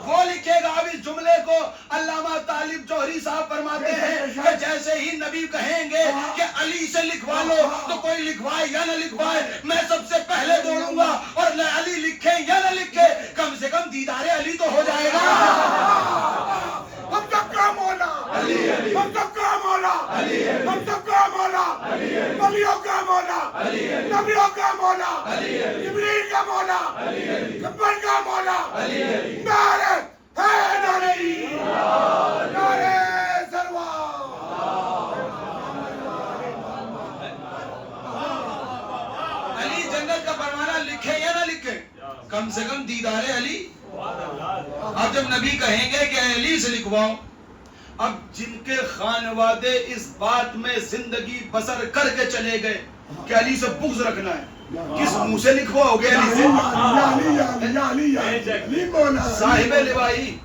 وہ لکھے گا. اب اس جملے کو علامہ طالب جوہری صاحب فرماتے ہیں کہ جیسے ہی نبی کہیں گے کہ علی سے لکھوا لو تو کوئی لکھوائے یا نہ لکھوائے، میں سب سے پہلے دوڑوں گا، اور علی لکھے یا نہ لکھے کم سے کم دیدار علی تو ہو جائے گا. ہم سب کا مولا ہم سب کا مولا ہم سب کا مولا ولیوں کا مولا نبیوں کا مولا جبریل کا مولا کبر کا مولا نعرہ حیدری نعرہ سروار. علی جنت کا پروانہ لکھے یا نہ لکھے کم سے کم دیدار علی. اب جب نبی کہیں گے کہ علی سے لکھواؤ، اب جن کے خانوادے اس بات میں زندگی بسر کر کے چلے گئے کہ علی سے بغض رکھنا ہے، کس منہ سے لکھواؤ گے علی سے؟ صاحب لوائی،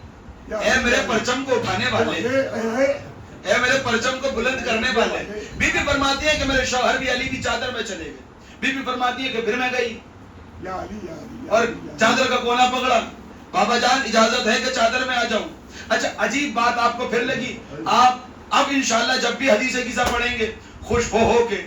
اے میرے پرچم کو اٹھانے والے، اے میرے پرچم کو بلند کرنے والے. بی بی فرماتی ہے کہ میرے شوہر بھی علی کی چادر میں چلے گئے. بی بی فرماتی ہے کہ پھر میں گئی اور چادر کا کونا پکڑا، بابا جان اجازت ہے کہ چادر میں آ جاؤں. اچھا عجیب بات آپ کو پھر لگی، آپ اب انشاءاللہ جب بھی حدیث قصہ پڑھیں گے خوش ہو کے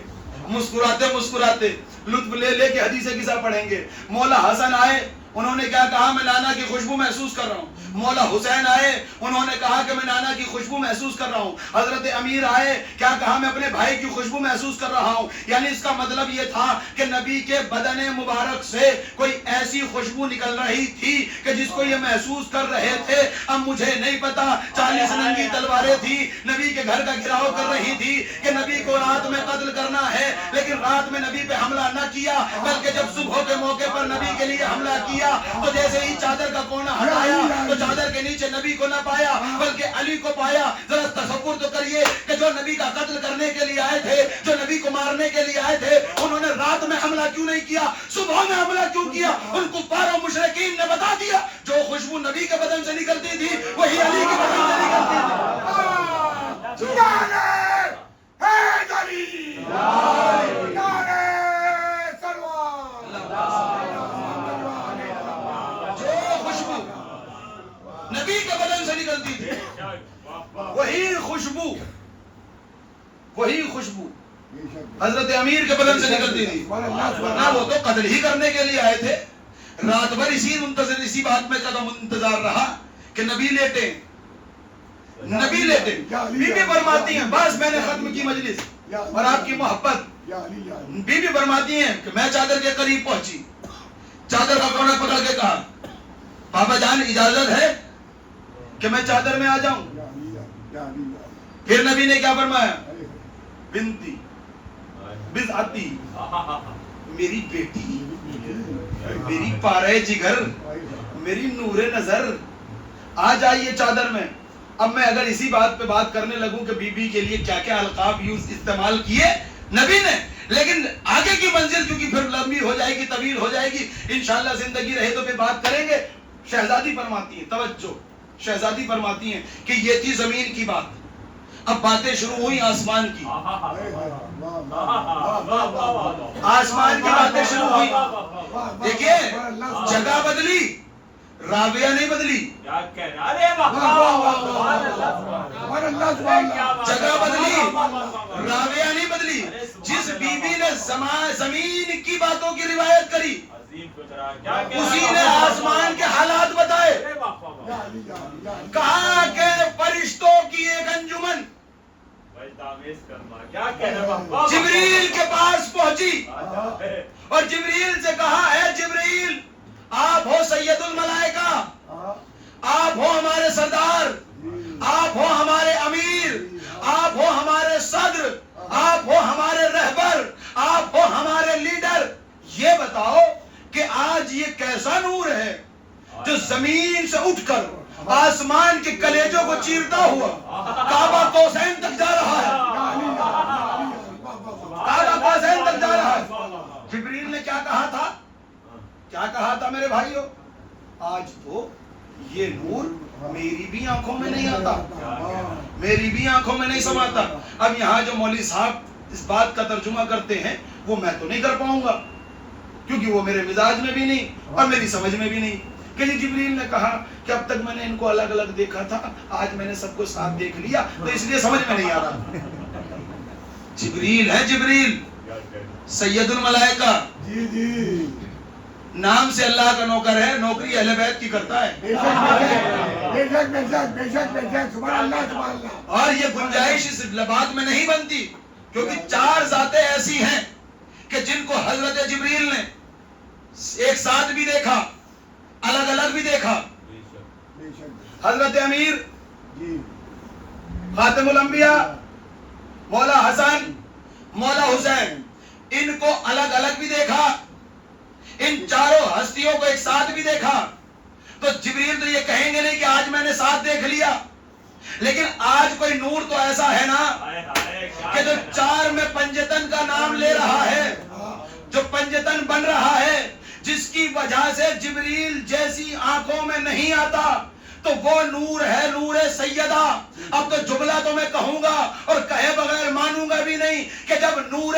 مسکراتے مسکراتے لطف لے لے کے حدیث قصہ پڑھیں گے. مولا حسن آئے، انہوں نے کیا کہا؟ میں نانا کی خوشبو محسوس کر رہا ہوں. مولا حسین آئے، انہوں نے کہا کہ میں نانا کی خوشبو محسوس کر رہا ہوں. حضرت امیر آئے، کیا کہا؟ میں اپنے بھائی کی خوشبو محسوس کر رہا ہوں. یعنی اس کا مطلب یہ تھا کہ نبی کے بدن مبارک سے کوئی ایسی خوشبو نکل رہی تھی کہ جس کو یہ محسوس کر رہے تھے. اب مجھے نہیں پتا 40 ننگی تلواریں تھی نبی کے گھر کا گھراؤ کر رہی تھی کہ نبی کو رات میں قتل کرنا ہے، لیکن رات میں نبی پہ حملہ نہ کیا، بلکہ جب صبح کے موقع پر نبی کے لیے حملہ کیا تو جیسے ہی چادر کا کونا ہٹایا تو چادر کے نیچے نبی کو نہ پایا بلکہ علی کو پایا. ذرا تصور تو کریے کہ جو نبی کا قتل کرنے کے لیے آئے تھے، جو نبی کو مارنے کے لیے آئے تھے، انہوں نے رات میں حملہ کیوں نہیں کیا، صبح میں حملہ کیوں کیا؟ ان کفار و مشرکین نے بتا دیا جو خوشبو نبی کے بدن سے نکلتی تھی وہی علی کے بدن سے نکلتی تھی. نبی کے بدن سے نکلتی تھی وہی خوشبو حضرت امیر کے بدن سے نکلتی تھی. نہ وہ تو قتل ہی کرنے کے لیے آئے تھے، رات بھر اسی بات میں قدم انتظار رہا کہ نبی لیٹے. بی بی فرماتی ہیں بس میں نے ختم کی مجلس اور آپ کی محبت. بی بی فرماتی ہیں کہ میں چادر کے قریب پہنچی، چادر کا کونا پکڑ کے کہا بابا جان اجازت ہے کہ میں چادر میں آ جاؤں؟ پھر نبی نے کیا فرمایا؟ بنتی بضعتی، میری بیٹی، میری پارے جگر، میری نور نظر، آ جائیے چادر میں. اب میں اگر اسی بات پہ بات کرنے لگوں کہ بی بی کے لیے کیا کیا القاب استعمال کیے نبی نے، لیکن آگے کی منزل کیونکہ پھر لمبی ہو جائے گی، طویل ہو جائے گی، انشاءاللہ زندگی رہے تو پھر بات کریں گے. شہزادی فرماتی ہیں، توجہ، شہزادی فرماتی ہیں کہ یہ تھی زمین کی بات، اب باتیں شروع ہوئی آسمان کی. آسمان کی باتیں شروع ہوئی. دیکھیے جگہ بدلی، راویہ نہیں بدلی. جگہ بدلی، راویہ نہیں بدلی. جس بی بی نے زمین کی باتوں کی روایت کری اسی نے آسمان کے حالات بتائے. کہا کہ فرشتوں کی ایک انجمن جبریل کے پاس پہنچی اور جبریل سے کہا اے جبریل، آپ ہو سید الملائکہ، آپ ہو ہمارے سردار، آپ ہو ہمارے رہبر، آپ ہو ہمارے لیڈر. یہ بتاؤ کہ آج یہ کیسا نور ہے جو زمین سے اٹھ کر آسمان کے کلیجوں کو چیرتا ہوا کعبہ قوسین تک جا رہا ہے. کعبہ قوسین تک جا رہا ہے. جبریل نے کیا کہا تھا؟ کیا کہا تھا میرے بھائیو؟ آج تو یہ نور میری بھی آنکھوں میں نہیں آتا، میری بھی آنکھوں میں نہیں سماتا. اب یہاں جو مولوی صاحب اس بات کا ترجمہ کرتے ہیں وہ میں تو نہیں کر پاؤں گا، کیونکہ وہ میرے مزاج میں بھی نہیں اور میری سمجھ میں بھی نہیں. کہ جبریل نے کہا کہ اب تک میں نے ان کو الگ الگ دیکھا تھا، آج میں نے سب کو ساتھ دیکھ لیا تو اس لیے سمجھ میں نہیں آ رہا. جبریل ہے، جبریل سید الملائکہ، جی جی نام سے اللہ کا نوکر ہے، نوکری اہل بیت کی کرتا ہے. بے شک بے شک بے شک بے شک بے شک سبحان اللہ سبحان اللہ. اور یہ گنجائش اس بات میں نہیں بنتی، کیونکہ 4 ذاتیں ایسی ہیں کہ جن کو حضرت جبریل نے ایک ساتھ بھی دیکھا، الگ الگ بھی دیکھا. بے شک حضرت امیر جی خاتم الانبیاء مولا حسن مولا حسین، ان کو الگ الگ بھی دیکھا، ان چاروں ہستیوں کو ایک ساتھ بھی دیکھا. تو جبریل تو یہ کہیں گے نہیں کہ آج میں نے ساتھ دیکھ لیا، لیکن آج کوئی نور تو ایسا ہے نا کہ جو 4 میں پنجتن کا نام لے رہا ہے، جو پنجتن بن رہا ہے، جس کی وجہ سے جبریل جیسی آنکھوں میں نہیں آتا، تو وہ نور ہے، نور سیدہ. اب تو جملہ تو میں کہوں گا اور کہے بغیر مانوں گا بھی نہیں کہ جب نور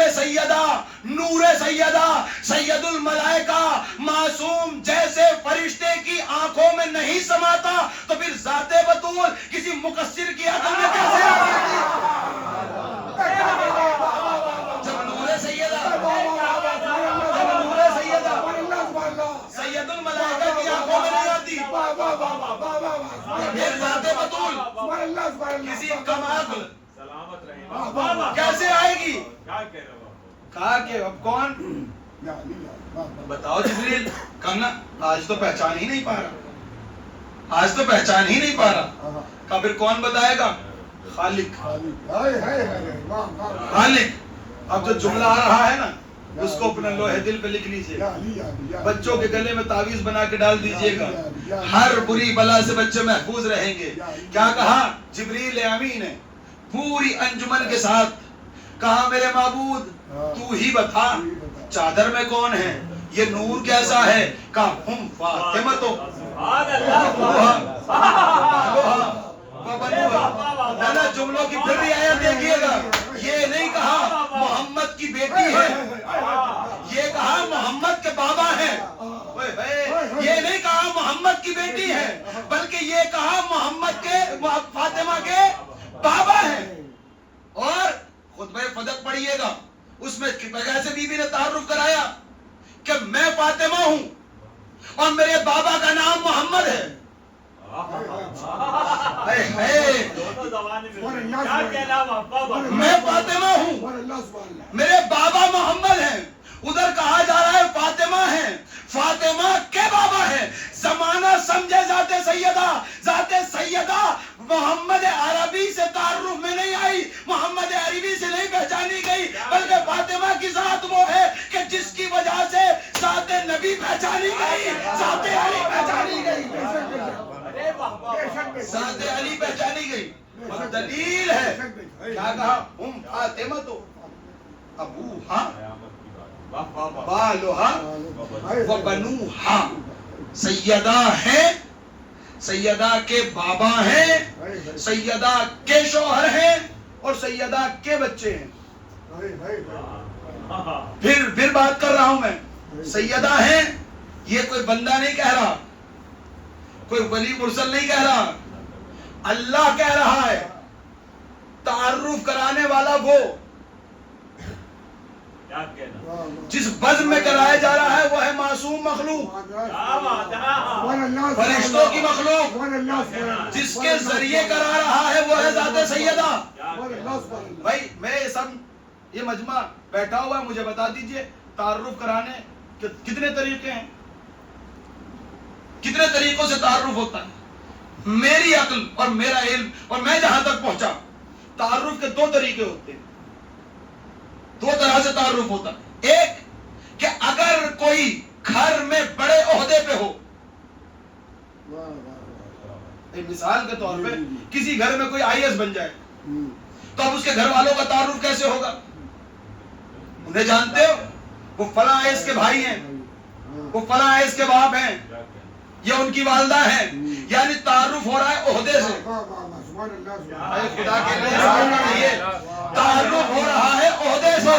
سیدہ سید الملائکہ معصوم جیسے فرشتے کی آنکھوں میں نہیں سماتا تو پھر ذات بطول کسی مقصر کی عقل میں کیسے آ سکتی؟ جب نور سیدہ سید الملائکہ کی آنکھوں میں نہیں آتی، پھر ذات بطول کسی کم عقل کیسے آئے گی؟ کہا کہ اب کون بتاؤ جبریل؟ کہنا آج تو پہچان ہی نہیں پا رہا، آج تو پہچان ہی نہیں پا رہا. کہا پھر کون بتائے گا؟ خالق. خالق. اب جو جملہ آ رہا ہے نا اس کو اپنے لوہے دل پہ لکھ لیجئے، بچوں کے گلے میں تعویذ بنا کے ڈال دیجئے گا، ہر بری بلا سے بچے محفوظ رہیں گے. کیا کہا جبریل امین نے پوری انجمن کے ساتھ؟ کہا میرے معبود تو ہی بتا چادر میں کون ہے، یہ نور کیسا ہے؟ کہا ہم فاطمہ تو جملوں کی پھر رعایت دیکھیے گا. یہ نہیں کہا محمد کی بیٹی ہے، یہ کہا محمد کے بابا ہیں. یہ نہیں کہا محمد کی بیٹی ہے، بلکہ یہ کہا محمد کے فاطمہ کے بابا ہیں. اور خطبہ فدق پڑھیے گا، اس میں کیسے بی بی نے تعارف کرایا کہ میں فاطمہ ہوں اور میرے بابا کا نام محمد ہے. میں فاطمہ ہوں، میرے بابا محمد ہیں. ادھر کہا جا رہا ہے فاطمہ ہیں، فاطمہ کے بابا ہیں. زمانہ سمجھے ذات سیدہ محمد عربی سے تعارف میں نہیں آئی، محمد عربی سے نہیں پہچانی گئی، بلکہ فاطمہ کی ذات وہ ہے کہ جس کی وجہ سے ذات نبی پہچانی گئی، ذات علی پہچانی گئی، ذات علی پہچانی گئی. دلیل ہے. کیا کہا؟ ہم فاطمہ تو ابوہا بالوہا وبنوہا، سیدہ ہیں، سیدہ کے بابا ہیں، سیدہ کے شوہر ہیں اور سیدہ کے بچے ہیں. پھر بات کر رہا ہوں میں. سیدہ ہیں یہ کوئی بندہ نہیں کہہ رہا، کوئی ولی مرسل نہیں کہہ رہا، اللہ کہہ رہا ہے. تعارف کرانے والا وہ جس بزم میں کرایا جا رہا ہے وہ ہے معصوم مخلوق، فرشتوں کی مخلوق، جس کے ذریعے کرا رہا ہے وہ ہے ذات سیدہ. بھائی میں یہ مجمع بیٹھا ہوا ہے، مجھے بتا دیجئے تعارف کرانے کے کتنے طریقے ہیں، کتنے طریقوں سے تعارف ہوتا ہے؟ میری عقل اور میرا علم اور میں جہاں تک پہنچا، تعارف کے 2 طریقے ہوتے ہیں. دو طرح سے تعارف ہوتا ہے. ایک کہ اگر کوئی گھر میں بڑے عہدے پہ ہو, مثال کے طور پہ کسی گھر میں کوئی IAS بن جائے تو اب اس کے گھر والوں کا تعارف کیسے ہوگا؟ انہیں جانتے ہو, وہ فلاں IAS کے بھائی ہیں, وہ فلاں IAS کے باپ ہیں, یہ ان کی والدہ ہیں, یعنی تعارف ہو رہا ہے عہدے سے. خدا کے لیے تعارف ہو رہا ہے عہدے سے,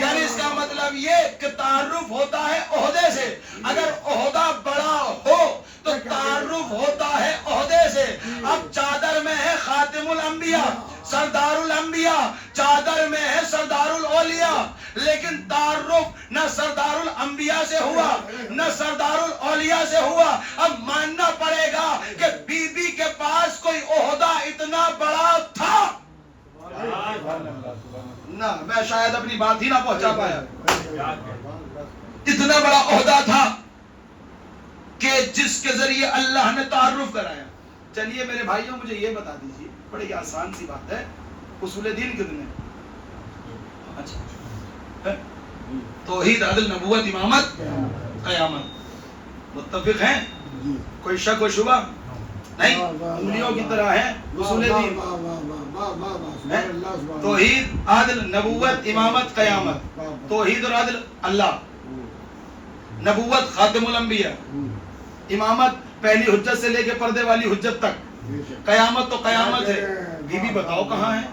یعنی اس کا مطلب یہ کہ تعارف ہوتا ہے عہدے سے. اگر عہدہ بڑا ہو تو تعارف ہوتا ہے عہدے سے. اب چادر میں ہے خاتم الانبیاء, سردار الانبیاء, چادر میں ہے سردار الاولیاء, لیکن تعارف نہ سردار الانبیاء سے ہوا نہ سردار الاولیاء سے ہوا. اب ماننا پڑے گا کہ بی بی کے پاس کوئی عہدہ اتنا بڑا تھا نہ, میں شاید اپنی بات ہی نہ پہنچا پایا. اتنا بڑا عہدہ تھا کہ جس کے ذریعے اللہ نے تعارف کرایا. چلیے میرے بھائیوں مجھے یہ بتا دیجیے, بڑی آسان سی بات ہے, اصول دین کتنے؟ توحید, عدل, نبوت, امامت, قیامت. متفق ہیں؟ کوئی شک و شبہ نہیں؟ انگلیوں کی طرح ہیں اصول دین. توحید, عدل, نبوت, امامت, قیامت. توحید اور عدل اللہ, نبوت خاتم الانبیاء, امامت پہلی حجت سے لے کے پردے والی حجت تک, قیامت تو قیامت ہے. بی بی بتاؤ کہاں ہے؟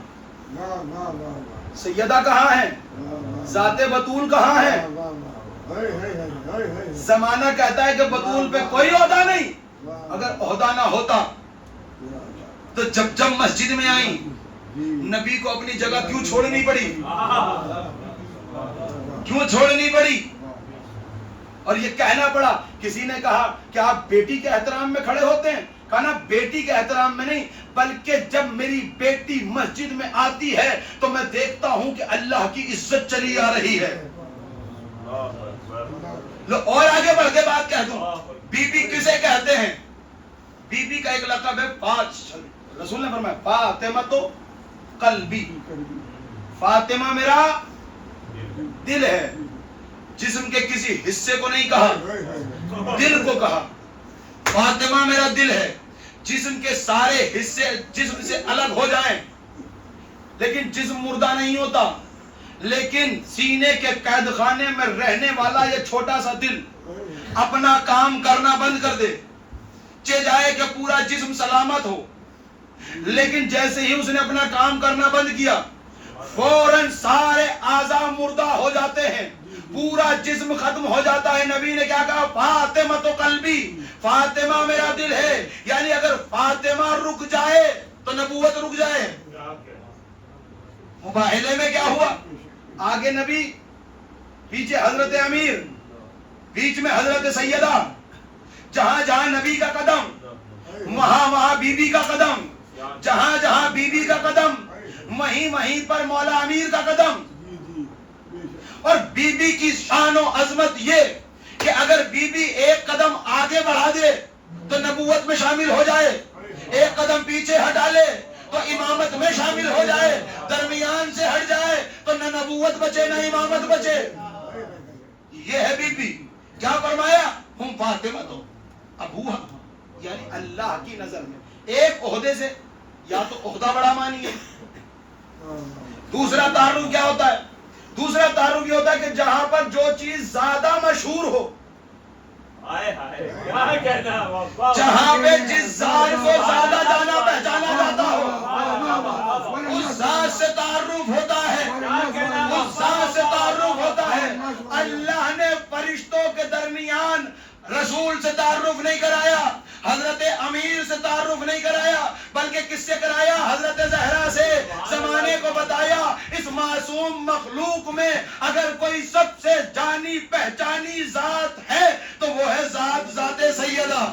سیدہ کہاں ہے؟ ذات بطول کہاں ہے؟ زمانہ کہتا ہے کہ بطول پہ کوئی عہدہ نہیں. اگر عہدہ نہ ہوتا تو جب مسجد میں آئی نبی کو اپنی جگہ کیوں چھوڑنی پڑی؟ کیوں چھوڑنی پڑی؟ اور یہ کہنا پڑا, کسی نے کہا کہ آپ بیٹی کے احترام میں کھڑے ہوتے ہیں. کہا نا بیٹی کے احترام میں نہیں, بلکہ جب میری بیٹی مسجد میں آتی ہے تو میں دیکھتا ہوں کہ اللہ کی عزت چلی آ رہی ہے. اور آگے بڑھ کے بات کہہ دوں, بی بی کسے کہتے ہیں؟ بی بی کا ایک لقب ہے 5. رسول نے فرمایا فاطمہ تو قلبی, فاطمہ میرا دل ہے. جسم کے کسی حصے کو نہیں کہا, دل کو کہا. فاطمہ میرا دل ہے. جسم کے سارے حصے جسم سے الگ ہو جائیں, لیکن جسم مردہ نہیں ہوتا, لیکن سینے کے قید خانے میں رہنے والا یہ چھوٹا سا دل اپنا کام کرنا بند کر دے, چاہے کہ پورا جسم سلامت ہو, لیکن جیسے ہی اس نے اپنا کام کرنا بند کیا فوراً سارے اعضاء مردہ ہو جاتے ہیں, پورا جسم ختم ہو جاتا ہے. نبی نے کیا کہا؟ فاطمہ تو قلبی, فاطمہ میرا دل ہے. یعنی اگر فاطمہ رک جائے تو نبوت رک جائے. مباہلے میں کیا ہوا؟ آگے نبی, پیچھے حضرت امیر, بیچ میں حضرت سیدہ. جہاں جہاں نبی کا قدم وہاں وہاں بی بی کا قدم, جہاں جہاں بی بی کا قدم وہیں وہیں پر مولا امیر کا قدم. اور بی بی کی شان و عظمت یہ کہ اگر بی بی ایک قدم آگے بڑھا دے تو نبوت میں شامل ہو جائے, ایک قدم پیچھے ہٹا لے تو امامت میں شامل ہو جائے, درمیان سے ہٹ جائے تو نہ نبوت بچے نہ امامت بچے. یہ ہے بی بی. کیا فرمایا؟ ہم فاطمہ تو ابوہا, یعنی اللہ کی نظر میں ایک عہدے سے یا تو عہدہ بڑا مانیے. دوسرا تعارف کیا ہوتا ہے؟ دوسرا تعارف یہ ہوتا ہے کہ جہاں پر جو چیز زیادہ مشہور ہو, جہاں پہ جس ذات کو زیادہ جانا پہچانا جاتا ہو اس ذات سے تعارف ہوتا ہے, اس ذات سے تعارف ہوتا ہے. اللہ نے فرشتوں کے درمیان رسول سے تعارف نہیں کرایا, حضرت امیر سے تعارف نہیں کرایا, بلکہ کس سے کرایا؟ حضرت زہرا سے. زمانے کو بتایا اس معصوم مخلوق میں اگر کوئی سب سے جانی پہچانی ذات ہے تو وہ ہے ذات سیدہ,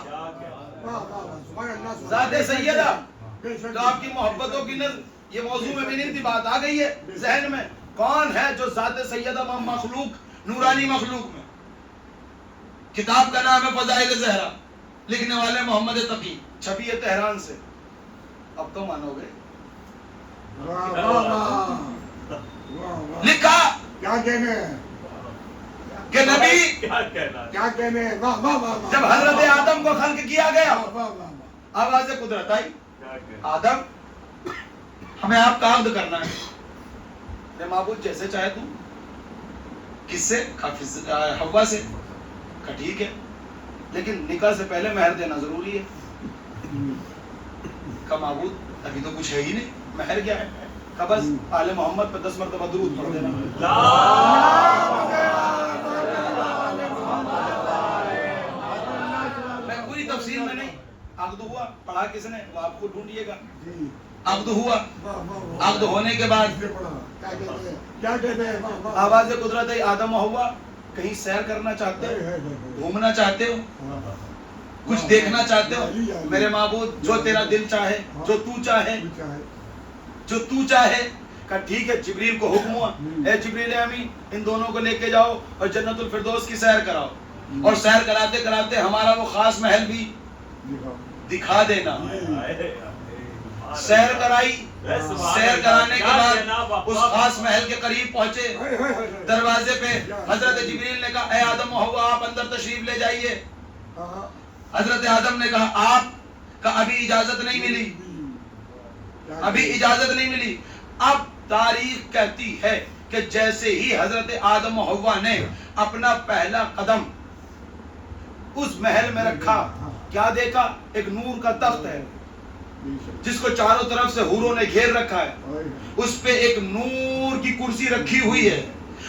ذات سیدہ. تو آپ کی محبتوں کی نظر, یہ موضوع میں بھی نہیں تھی, بات آ گئی ہے ذہن میں. کون ہے جو ذات سیدہ مخلوق, نورانی مخلوق میں؟ کتاب کا نام ہے فضائل زہرا, لکھنے والے محمد تقی, چھپی ہے تہران سے. اب تو مانو گے. لکھا کیا کہنے ہیں کہ نبی کیا کہنے ہیں واہ واہ واہ واہ جب حضرت آدم کو خلق کیا گیا واہ واہ واہ آواز قدرت آئی آدم ہمیں آپ کا عبد کرنا ہے اے معبود جیسے چاہے تو کس سے حوا سے کہا ٹھیک ہے لیکن نکاح سے پہلے مہر دینا ضروری ہے کہا معبود ابھی تو کچھ ہے ہی نہیں مہر کیا ہے کہا بس آل محمد پہ 10 مرتبہ درود پڑھ دینا میں پوری تفصیل میں نہیں عقد ہوا پڑھا کس نے وہ آپ کو ڈھونڈیے گا عقد ہوا عقد ہونے کے بعد کیا کہتے ہیں واہ واہ آواز قدرت ہے آدم و حوا کہیں سیر کرنا چاہتے ہو گھومنا چاہتے ہو کچھ دیکھنا چاہتے ہو میرے معبود جو تیرا دل چاہے جو تو چاہے جو تو چاہے کہا ٹھیک ہے جبریل کو حکم ہوا اے جبریل امین ان دونوں کو لے کے جاؤ اور جنت الفردوس کی سیر کراؤ اور سیر کراتے کراتے ہمارا وہ خاص محل بھی دکھا دینا سیر کرائی سیر کرانے کے بعد اس خاص محل کے قریب پہنچے دروازے پہ حضرت جبریل نے کہا اے آدم و حوا آپ اندر تشریف لے جائیے حضرت آدم نے کہا آپ کا ابھی اجازت نہیں ملی ابھی اجازت نہیں ملی اب تاریخ کہتی ہے کہ جیسے ہی حضرت آدم و حوا نے اپنا پہلا قدم اس محل میں رکھا کیا دیکھا ایک نور کا تخت ہے جس کو چاروں طرف سے حوروں نے گھیر رکھا ہے اس پہ ایک نور کی کرسی رکھی ہوئی ہے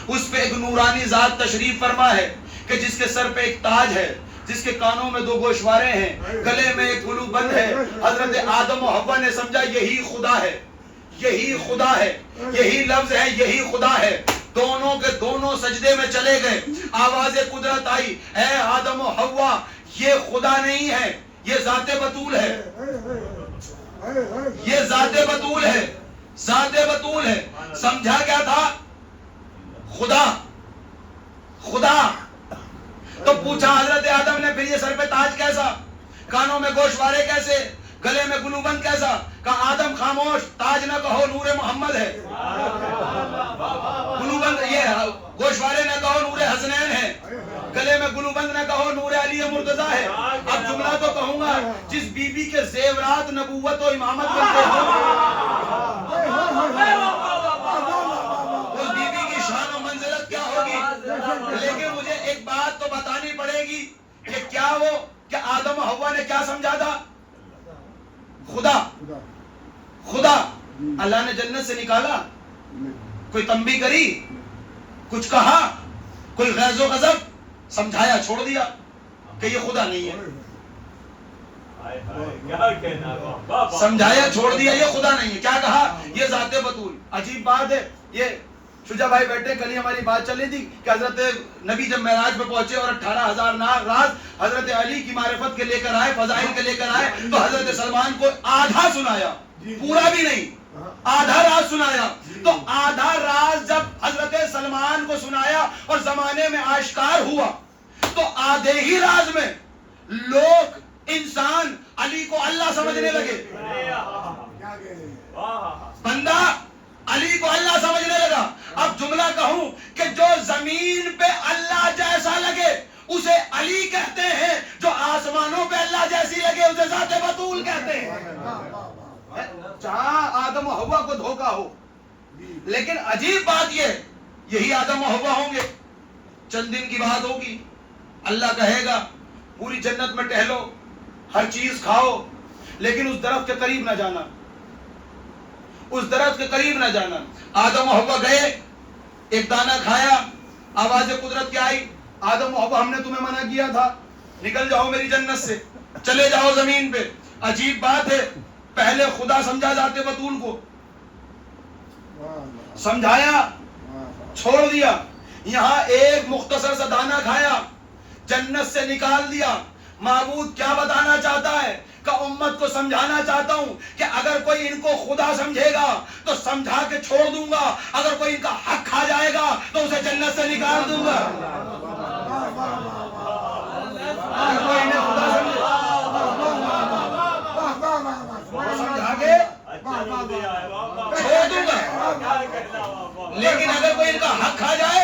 اس پہ ایک نورانی ذات تشریف فرما ہے کہ جس کے سر پہ ایک تاج ہے جس کے کانوں میں 2 گوشوارے ہیں گلے میں ایک گلو بند ہے حضرت آدم و حوا نے سمجھا یہی خدا ہے یہی خدا ہے یہی لفظ ہے یہی خدا ہے دونوں کے دونوں سجدے میں چلے گئے آواز قدرت آئی اے آدم و حوا یہ خدا نہیں ہے یہ ذات بطول ہے یہ ذات بطول ہے ذات بطول ہے سمجھا کیا تھا خدا خدا تو پوچھا حضرت آدم نے پھر یہ سر پہ تاج کیسا کانوں میں گوشوارے کیسے گلے میں گلوبند کیسا کہا آدم خاموش تاج نہ کہو نور محمد ہے گلوبند یہ گوشوارے نہ کہو نور حسنین ہے گلے میں گلوبند نہ کہو نور علی مرتضی ہے اب جملہ تو کہوں گا جس بی بی کے زیورات نبوت و امامت کرتے ہو اس بی بی کی شان و منزلت کیا ہوگی لیکن مجھے ایک بات تو بتانی پڑے گی کہ کیا وہ کہ آدم و حوا نے کیا سمجھا تھا خدا خدا اللہ نے جنت سے نکالا کوئی تنبیہ کری کچھ کہا کوئی غیظ و غضب سمجھایا چھوڑ دیا کہ یہ خدا نہیں ہے سمجھایا چھوڑ دیا یہ خدا نہیں ہے کیا کہا یہ ذات بطول عجیب بات ہے یہ شجا بھائی بیٹھے کل ہی ہماری بات چل رہی تھی کہ حضرت نبی جب معراج پہ پہنچے اور 18,000 راز حضرت علی کی معرفت کے لے کر آئے فضائل کے لے کر آئے تو حضرت سلمان کو آدھا سنایا پورا بھی نہیں آدھا راز سنایا تو آدھا راز جب حضرت سلمان کو سنایا اور زمانے میں آشکار ہوا تو آدھے ہی راز میں لوگ انسان علی کو اللہ سمجھنے لگے بندہ علی کو اللہ سمجھنے لگا اب جملہ کہوں کہ جو زمین پہ اللہ جیسا لگے اسے علی کہتے ہیں جو آسمانوں پہ اللہ جیسی لگے اسے ذات بطول کہتے ہیں جہاں آدم و حوا کو دھوکا ہو لیکن عجیب بات یہ یہی آدم و حوا ہوں گے چند دن کی بات ہوگی اللہ کہے گا پوری جنت میں ٹہلو ہر چیز کھاؤ لیکن اس درخت کے قریب نہ جانا اس درخت کے قریب نہ جانا آدم و حوا گئے ایک دانہ کھایا آواز قدرت کیا آئی آدم و حوا ہم نے تمہیں منع کیا تھا نکل جاؤ میری جنت سے چلے جاؤ زمین پہ عجیب بات ہے پہلے خدا سمجھا ذات بطول کو سمجھایا چھوڑ دیا یہاں ایک مختصر سا دانہ کھایا جنت سے نکال دیا معبود کیا بتانا چاہتا ہے کہ امت کو سمجھانا چاہتا ہوں کہ اگر کوئی ان کو خدا سمجھے گا تو سمجھا کے چھوڑ دوں گا اگر کوئی ان کا حق کھا جائے گا تو اسے جنت سے نکال دوں گا اگر کوئی انہیں خدا سمجھے سمجھا کے چھوڑ دوں گا لیکن اگر کوئی ان کا حق کھا جائے،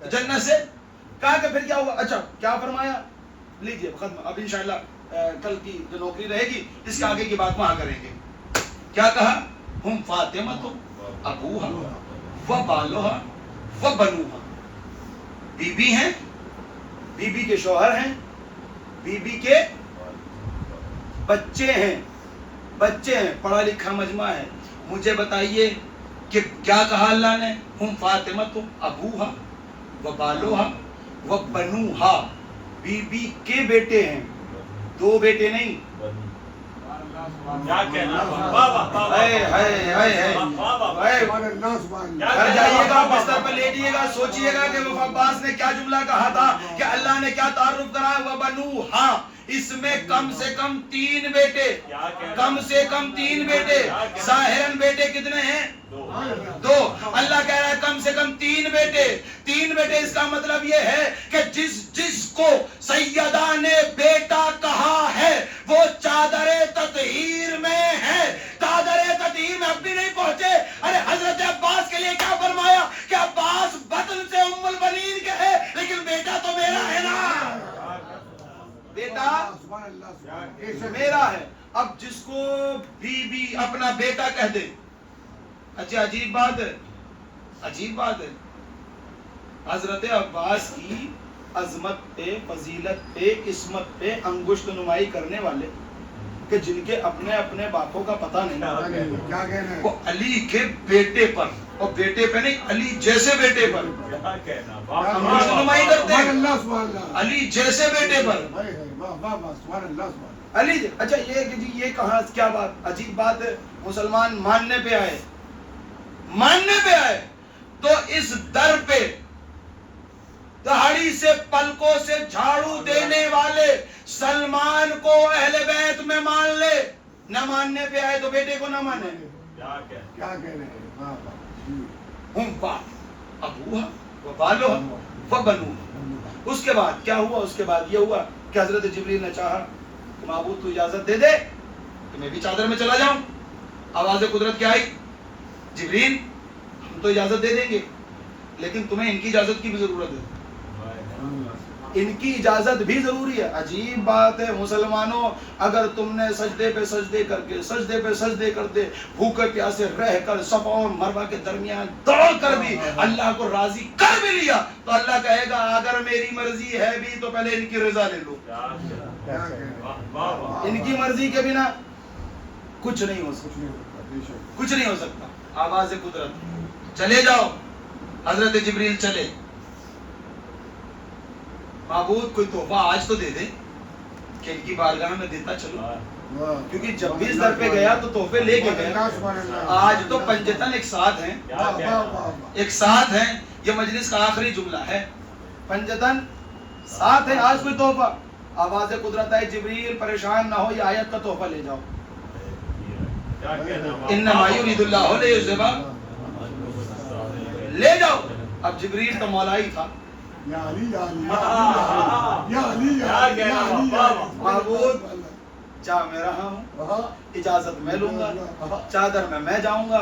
تو جنت سے کہا کہ پھر کیا ہوا؟ اچھا کیا فرمایا؟ لیجئے ختم، اب انشاءاللہ کل کی جو نوکری رہے گی اس کے آگے کی بات وہاں کریں گے. کیا کہا؟ ہم فاطمہ تو ابوہا و بالوہا و بنوہا، بی بی ہیں، بی بی کے شوہر ہیں، بی بی کے بچے ہیں، بچے ہیں، پڑھا لکھا مجمع ہے. مجھے بتائیے کہ کیا کہا اللہ نے؟ ہم فاطمہ تو ابوہا و بالوہا و بنوہا، بی بی کے بیٹے ہیں، دو بیٹے نہیں. کیا کہنا، واہ واہ واہ اے ہائے ہائے ہائے. سبحان اللہ سبحان اللہ گھر جائیے گا، بستر پر لیٹیے گا، سوچئے گا کہ وہ عباس نے کیا جملہ کہا تھا، کہ اللہ نے کیا تعارف کرا ہے؟ وَبَنُوحَا، اس میں کم سے کم 3 بیٹے، کم سے کم 3 بیٹے. ظاہراً بیٹے کتنے ہیں؟ 2. اللہ کہہ رہا ہے کم سے کم 3 بیٹے. 3 بیٹے، اس کا مطلب یہ ہے کہ جس کو سیدہ نے بیٹا کہا ہے وہ چادر تطہیر میں ہے. چادر تطہیر میں اب بھی نہیں پہنچے. ارے حضرت عباس کے لیے کیا فرمایا کہ عباس بطن سے ام البنین کے ہے، لیکن بیٹا تو میرا ہے نا، بیٹا سبحان اللہ سبحان اللہ. میرا ہے. اب جس کو بی بی اپنا بیٹا کہہ دے، اچھا عجیب بات ہے، عجیب بات ہے. حضرت عباس کی عظمت پہ، فضیلت پہ، عصمت پہ انگشت نمائی کرنے والے کہ جن کے اپنے اپنے باپوں کا پتہ نہیں، کیا کہنا ہے؟ وہ علی کے بیٹے پر، اور بیٹے پہ نہیں، علی جیسے بیٹے پر کیا کہنا، انگشت نمائی کرتے سبحان ہیں. اللہ سبحان اللہ. علی جیسے بیٹے پر واہ واہ واہ سبحان اللہ سبحان اللہ. علی. اچھا یہ کہ جی یہ کہاں کیا بات عجیب بات ہے. مسلمان ماننے پہ آئے، ماننے پہ آئے تو اس در پہ دہاڑی سے پلکوں سے جھاڑو دینے والے سلمان کو اہل بیت میں مان لے. نہ ماننے پہ آئے تو بیٹے کو نہ مانے. کیا کہنا. کیا کہنا ہے؟ واہ واہ. ہم باپ ابوہا و بالوہا و بنوہا. اس کے بعد کیا ہوا؟ اس کے بعد یہ ہوا کہ حضرت جبریل نے چاہا کہ معبود تو اجازت دے دے کہ میں بھی چادر میں چلا جاؤں. آواز قدرت کیا آئی؟ جبریل ہم تو اجازت دے دیں گے، لیکن تمہیں ان کی اجازت کی بھی ضرورت ہے. ان کی اجازت بھی ضروری ہے. عجیب بات ہے مسلمانوں، اگر تم نے سجدے پہ سجدے کر کے، سجدے پہ سجدے کرتے، بھوکے پیاسے رہ کر صفا اور مروہ کے درمیان دوڑ کر بھی اللہ کو راضی کر بھی لیا، تو اللہ کہے گا اگر میری مرضی ہے بھی تو پہلے ان کی رضا لے لو. کیا کہنا ہے؟ واہ واہ. ان کی مرضی کے بنا کچھ نہیں ہو سکتا، کچھ نہیں ہوتا بے شک. کچھ نہیں ہو سکتا. آواز قدرت. چلے جاؤ. حضرت جبریل چلے. معبود کوئی تحفہ آج تو دے دے کہ ان کی بارگاہ میں دیتا چلو، واہ. کیونکہ جب بھی اس در پہ گیا تو تحفے لے کے سبحان گیا. اللہ سبحان اللہ. آج تو پنجتن ایک ساتھ ہیں، کیا واہ واہ کہنا. واہ واہ. ایک ساتھ ہیں. یہ مجلس کا آخری جملہ ہے. پنجتن ساتھ ہیں، آج کوئی تحفہ. آواز قدرت ہے جبریل پریشان نہ ہو، یہ آیت کا تحفہ لے جاؤ. کیا کہنا. انما یرید اللہ لیذھب، لے جاؤ. اب جبریل تو مولا ہی تھا. یا علی یا علی یا علی یا علی یا علی یا علی. معبود چاہ میں رہا ہوں، اجازت میں لوں گا، چادر میں جاؤں گا.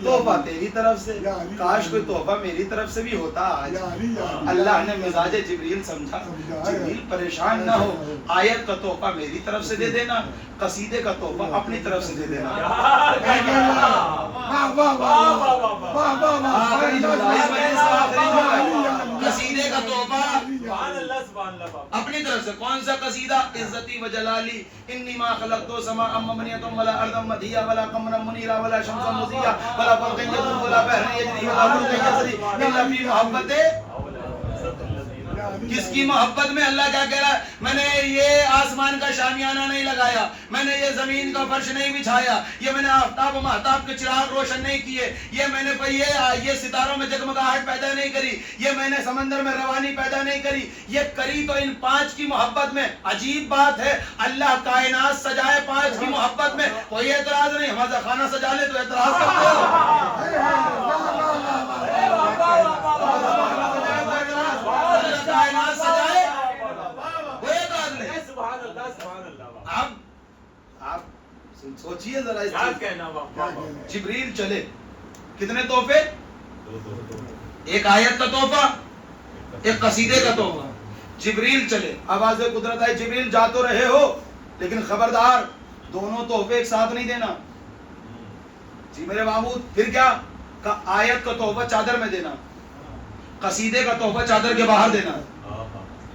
تحفہ تیری طرف سے، کاش کوئی تحفہ میری طرف سے بھی ہوتا آج. یا علی یا علی. اللہ نے مزاج جبریل سمجھا. جبریل پریشان نہ ہو، آیت کا تحفہ میری طرف سے دے دینا، قصیدے کا تحفہ اپنی طرف سے دے دینا. واہ واہ واہ واہ واہ واہ. آخری جملہ، اس مجلس کا آخری جملہ، قصیدے کا تحفہ سبحان اللہ سبحان اللہ. اپنی طرف سے. کون سا قصیدہ؟ عزتی و جلالی انی ما خلقت سماء مبنیۃ ولا ارضا مدھیا ولا قمرا منیرا ولا شمسا مضیا ولا برقا یضرب ولا بحر یجری ولا ملک یسری الا فی محبت. کس کی محبت میں؟ اللہ کیا کہہ رہا ہے؟ میں نے یہ آسمان کا شامیانہ نہیں لگایا، میں نے یہ زمین کا فرش نہیں بچھایا، یہ میں نے آفتاب و مہتاب کے چراغ روشن نہیں کیے، یہ میں نے یہ ستاروں میں جگمگاہٹ پیدا نہیں کری، یہ میں نے سمندر میں روانی پیدا نہیں کری، یہ کری تو ان 5 کی محبت میں. عجیب بات ہے، اللہ کائنات سجائے 5 کی محبت میں، کوئی اعتراض نہیں. ہمارا خانہ سجا لے تو اعتراض کرتے ہو. کائنات سجائے کوئی اعتراض نہیں. سبحان اللہ سبحان اللہ. اب آپ سوچئے ذرا اس کیا چیز. کہنا. واہ کیا واہ. کہنا ہے؟ جبریل چلے. کتنے تحفے؟ ایک آیت کا تحفہ، ایک قصیدے کا تحفہ. جبریل چلے، آواز قدرت آئی جبریل جا تو رہے ہو لیکن خبردار دونوں تحفے ایک ساتھ نہیں دینا. جی میرے محمود. پھر کیا کہ آیت کا تحفہ چادر میں دینا، قصیدے کا تحفہ چادر کے باہر دینا.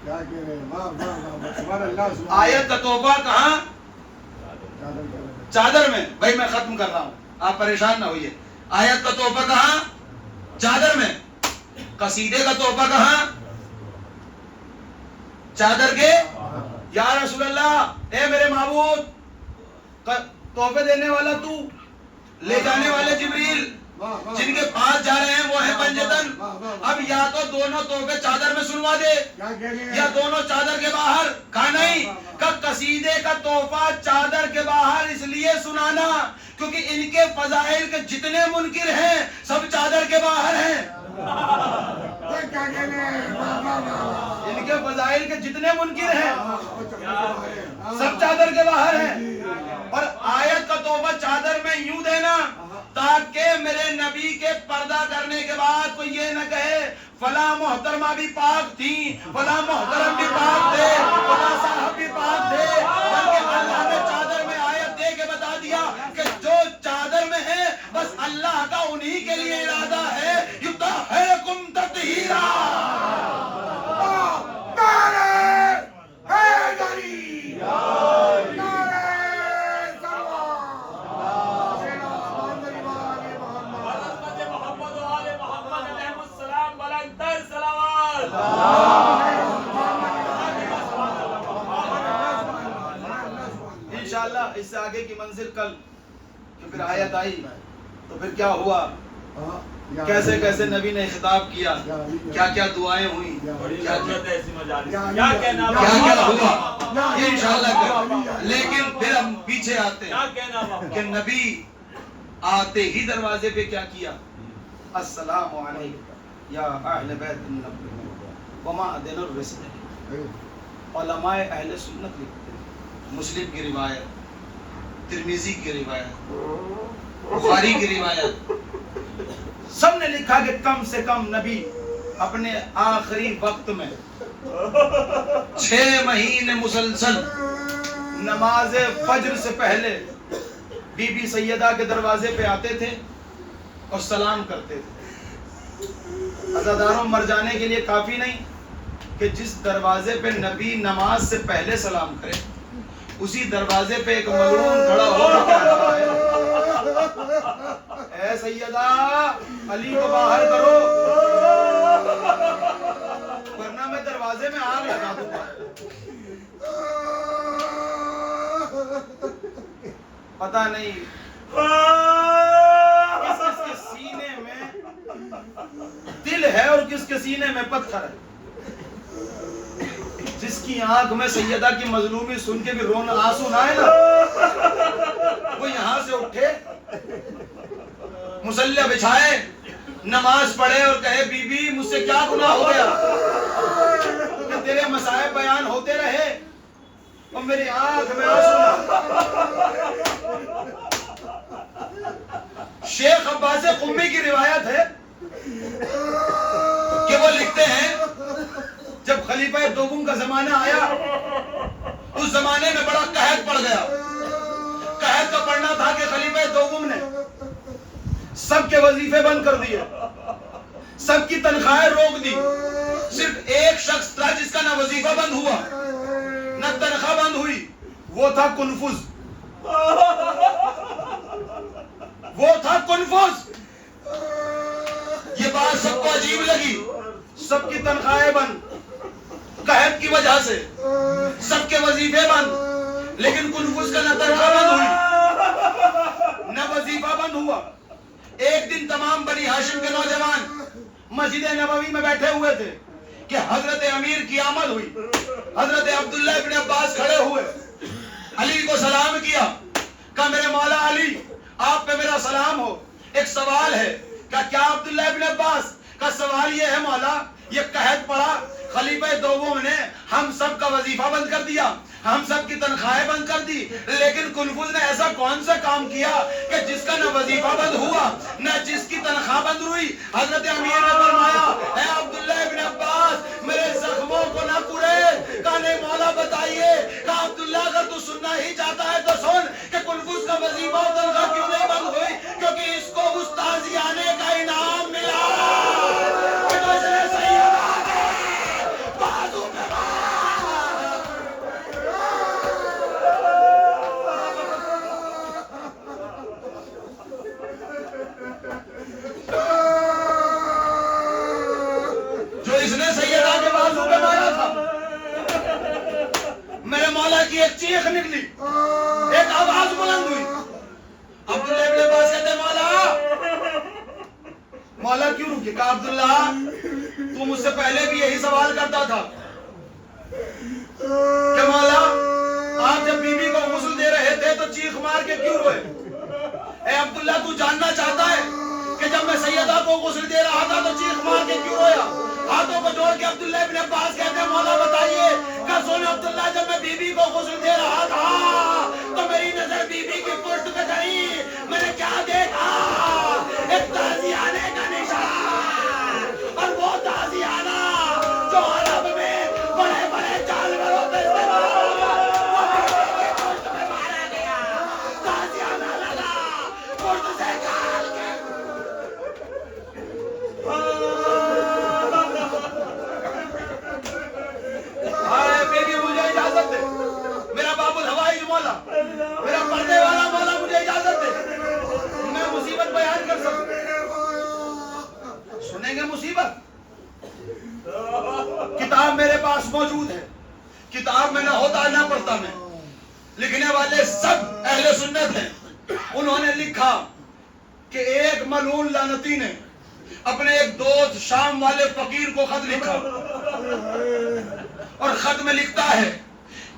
کیا کہہ رہے ہیں؟ واہ واہ واہ، سبحان اللہ سبحان آیت کا تحفہ کہاں؟ اللہ. چادر میں. بھائی میں ختم کر رہا ہوں، آپ پریشان نہ ہوئیے. آیت کا تحفہ کہاں؟ چادر میں. قصیدے کا تحفہ کہاں؟ چادر کے. یا رسول اللہ، اے میرے معبود، تحفے دینے والا تو، لے جانے والے جبریل، جن کے پاس جا رہے ہیں وہ ہیں پنجتن. اب یا تو دونوں تحفے چادر میں سنوا دے کیا کہہ رہے ہیں؟ یا دونوں چادر کے باہر. کہا نہیں کہ قصیدے کا تحفہ چادر کے باہر اس لیے سنانا کیونکہ ان کے فضائل کے جتنے منکر ہیں سب چادر کے باہر ہیں. یہ کیا کہہ رہے ہیں؟ واہ واہ واہ. ان کے فضائل کے جتنے منکر ہیں سب چادر کے باہر ہیں. اور آیت کا تحفہ چادر میں یوں دینا تاکہ میرے نبی کے پردہ کرنے کے بعد کوئی یہ نہ کہے فلاں محترمہ بھی پاک تھی، فلاں محترم بھی پاک تھے، فلاں صاحب بھی پاک تھے. بلکہ اللہ نے چادر میں آیت دے کے بتا دیا کہ جو چادر میں ہے بس اللہ کا انہی کے لیے ارادہ ہے. یطہرکم تطہیرا. نعرہ حیدری، نعرہ سلوات، سیدنا محمد حضرت محمد و آل محمد علیہ السلام بلندر صلوات. انشاءاللہ اس سے آگے کی منزل کل. کہ پھر آیت آئی تو پھر کیا ہوا، کیسے کیسے نبی نے خطاب کیا، کیا کیا دعائیں ہوئی، بڑی کیا لذت ہے ایسی مجالس. کیا کہنا کیا کیا باپا؟ ہوا یہ انشاءاللہ. لیکن پھر ہم پیچھے آتے کیا ہیں کہنا باپا؟ کہ نبی آتے ہی دروازے پہ کیا کیا؟ السلام علیکم یا اہل بیت النبی وما دین الرسل. علماء اہل سنت لکھتے ہیں، مسلم کی روایت، ترمذی کی روایت، بخاری کی روایت، سب نے لکھا کہ کم سے کم نبی اپنے آخری وقت میں 6 مہینے مسلسل نماز فجر سے پہلے بی بی سیدہ کے دروازے پہ آتے تھے اور سلام کرتے تھے. عزاداروں، مر جانے کے لیے کافی نہیں کہ جس دروازے پہ نبی نماز سے پہلے سلام کرے اسی دروازے پہ ایک مغرون کھڑا ہو کر کہہ رہا ہے اے سیدہ علی کو باہر کرو ورنہ میں دروازے میں آگ لگا دوں گا. پتہ نہیں کس کس کے سینے میں دل ہے اور کس کے سینے میں پتھر ہے. جس کی آنکھ میں سیدہ کی مظلومی سن کے بھی رونا آنسو نہ آئے نا وہ یہاں سے اٹھے مصلی بچھائے نماز پڑھے اور کہے بی بی مجھ سے کیا گناہ ہو گیا کہ تیرے مسائب بیان ہوتے رہے اور میری آنکھ میں آنسو نہ. شیخ عباس قمی کی روایت ہے کہ وہ لکھتے ہیں جب خلیفہ دوم کا زمانہ آیا اس زمانے میں بڑا قحط پڑ گیا. قحط کا پڑنا تھا کہ خلیفہ دوم نے سب کے وظیفے بند کر دیے، سب کی تنخواہیں روک دی. صرف ایک شخص تھا جس کا نہ وظیفہ بند ہوا نہ تنخواہ بند ہوئی، وہ تھا کنفوز. وہ تھا کنفوز. یہ بات سب کو عجیب لگی. سب کی تنخواہیں بند قحط کی وجہ سے، سب کے وظیفے بند، لیکن کنفوز کا نہ تنخواہ بند ہوئی نہ وظیفہ بند ہوا. ایک دن تمام بنی ہاشم کے نوجوان مسجد نبوی میں بیٹھے ہوئے تھے کہ حضرت امیر کی آمد ہوئی. حضرت عبداللہ ابن عباس کھڑے ہوئے، علی کو سلام کیا، کہا میرے مولا علی آپ پہ میرا سلام ہو. ایک سوال ہے. کیا عبداللہ ابن عباس کا سوال یہ ہے مولا یہ قحط پڑا، خلیفہ دوم نے ہم سب کا وظیفہ بند کر دیا، ہم سب کی تنخواہیں بند کر دی، لیکن کنفوز نے ایسا ایسا کون سا کام کیا کہ جس کا نہ وظیفہ بند ہوا نہ جس کی تنخواہ بند ہوئی؟ حضرت امیر نے فرمایا اے عبداللہ ابن عباس میرے زخموں کو نہ کڑے، کہا نہیں مولا بتائیے، کہا عبداللہ اگر تو سننا ہی چاہتا ہے تو سن کہ کنفوس کا وظیفہ و تنخواہ کیوں نہیں بند ہوئی؟ کیونکہ اس کو اس تازیانے کا انعام ملا کہ جو اس نے سیدہ کے بازو پہ جو اس نے سیدہ کے بازو پہ مارا تھا، میرے مولا کی ایک چیخ نکلی، ایک آواز بلند ہوئی۔ عبداللہ ابن عباس کہتے مولا کیوں رکی؟ کہا عبداللہ تو مجھ سے پہلے بھی یہی سوال کرتا تھا کہ مولا آپ جب بی بی کو غسل دے رہے تھے تو چیخ مار کے کیوں روئے؟ اے عبداللہ تو جاننا چاہتا ہے کہ جب میں سیدہ کو غسل دے رہا تھا تو چیخ مار کے کیوں رویا؟ ہاتھوں کو جوڑ کے عبداللہ ابن عباس کہتے ہیں مولا بتائیے، کہ سن عبداللہ جب میں بی بی کو غسل دے رہا تھا تو میری نظر بی بی کی پشت پہ گئی، میں نے کیا دیکھا؟ ایک تازیانے کا نشان، اور وہ تازیانہ جو عرب میں بڑے بڑے جانوروں پہ استعمال ہوا، وہ بی بی کی پشت پہ مارا گیا، تازیانہ لگا پشت سے کھال کے بیبی مجھے اجازت دے، میرا باب الحوائج مولا، میرا پردے والا مولا مجھے اجازت دے، میں مصیبت بیان کر سکوں۔ سنیں گے مصیبت؟ کتاب میرے پاس موجود ہے، کتاب میں نہ ہوتا نہ پڑھتا میں، لکھنے والے سب اہل سنت ہیں۔ انہوں نے لکھا کہ ایک ملعون لعنتی نے اپنے ایک دوست شام والے فقیر کو خط لکھا، اور خط میں لکھتا ہے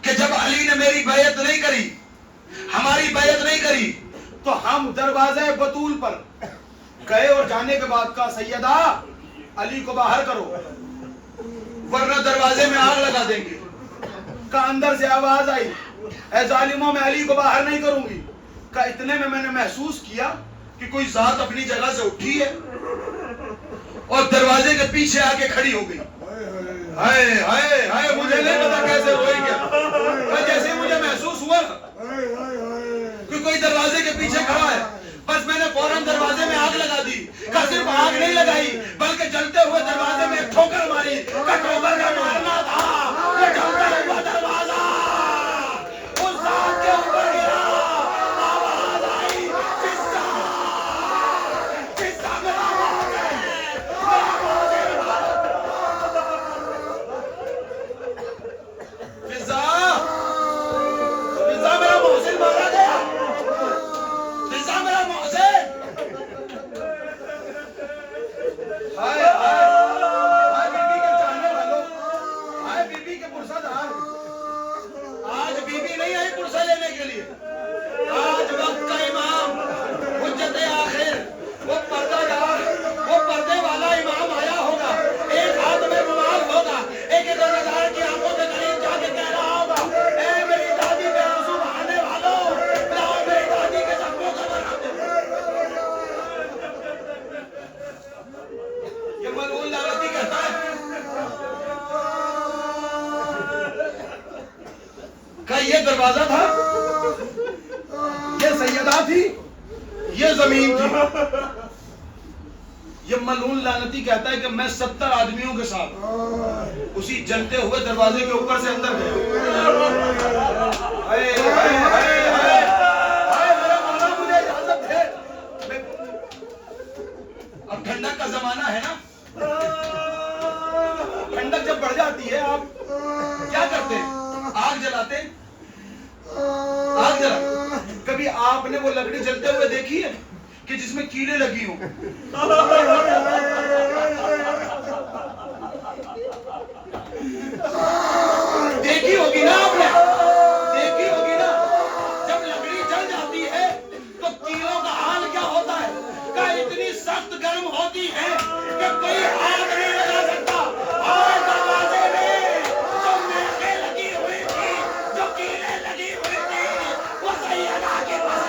کہ جب علی نے میری بیعت نہیں کری، ہماری بیعت نہیں کری، تو ہم دروازے بطول پر گئے اور جانے کے بعد کہا سیدہ علی کو باہر کرو ورنہ دروازے میں آگ لگا دیں گے۔ کہا اندر سے آواز آئی اے ظالموں میں علی کو باہر نہیں کروں گی۔ کہا اتنے میں نے محسوس کیا کہ کوئی ذات اپنی جگہ سے اٹھی ہے اور دروازے کے پیچھے آ کے کھڑی ہو گئی۔ ہائے ہائے ہائے مجھے نہیں پتا کیسے ہوئی کیا، جیسے مجھے محسوس ہوا کہ کوئی دروازے کے پیچھے کھڑا ہے، بس میں نے فوراً دروازے میں آگ لگا دی۔ کہ صرف آگ نہیں لگائی بلکہ جلتے ہوئے دروازے میں ایک ٹھوکر ماری، کہ ٹھوکر کا مارنا تھا کہ جلتا ہوا دروازہ اس ذات کے اوپر گرا، آواز آئی قصہ میرا موت ہے، میرا موت ہے، فضا میرا محسن مارا گیا، فضا میرا محسن۔ ہائے ہائے بی بی کے چاہنے والوں، ہائے بی بی کے پرسہ دار، آج بی بی نہیں آئی پرسہ لینے کے لیے، آج وقت کا امام حجت آخر، وہ پردہ دار، وہ پردے والا امام آیا ہوگا، ایک ہاتھ میں رومال ہوگا، ایک ہزار کی آنکھوں کے قریب جا کے کہہ رہا ہوگا اے میری دادی پہ آنسو بہانے والوں، لاؤ میری دادی کے زخموں کا بنا دو۔ یہ ملعون لعنتی کہتا ہے کہ یہ دروازہ تھا، یہ سیدہ تھی، یہ زمین تھی۔ یہ ملعون لعنتی کہتا ہے کہ میں 70 آدمیوں کے ساتھ اسی جلتے ہوئے دروازے کے اوپر سے اندر گیا۔ ہائے ہائے ہائے ہائے ہائے میرا مولا مجھے اجازت ہے۔ اب ٹھنڈک کا زمانہ ہے نا، ٹھنڈک جب بڑھ جاتی ہے آپ کیا کرتے ہیں؟ آگ جلاتے ہیں، آگ جلا۔ کبھی آپ نے وہ لکڑی جلتے ہوئے دیکھی ہے کہ جس میں کیڑے لگی ہوں؟ دیکھی ہوگی نا آپ نے، دیکھی ہوگی نا، جب لکڑی جل جاتی ہے تو کیڑوں کا حال کیا ہوتا ہے؟ کہ اتنی سخت گرم ہوتی ہے کہ کوئی آگ نہیں لگا سکتا۔ اور دروازے میں جو میخیں لگی ہوئی تھی، جو کیڑے لگی ہوئی تھی، وہ سیدہ کے پاس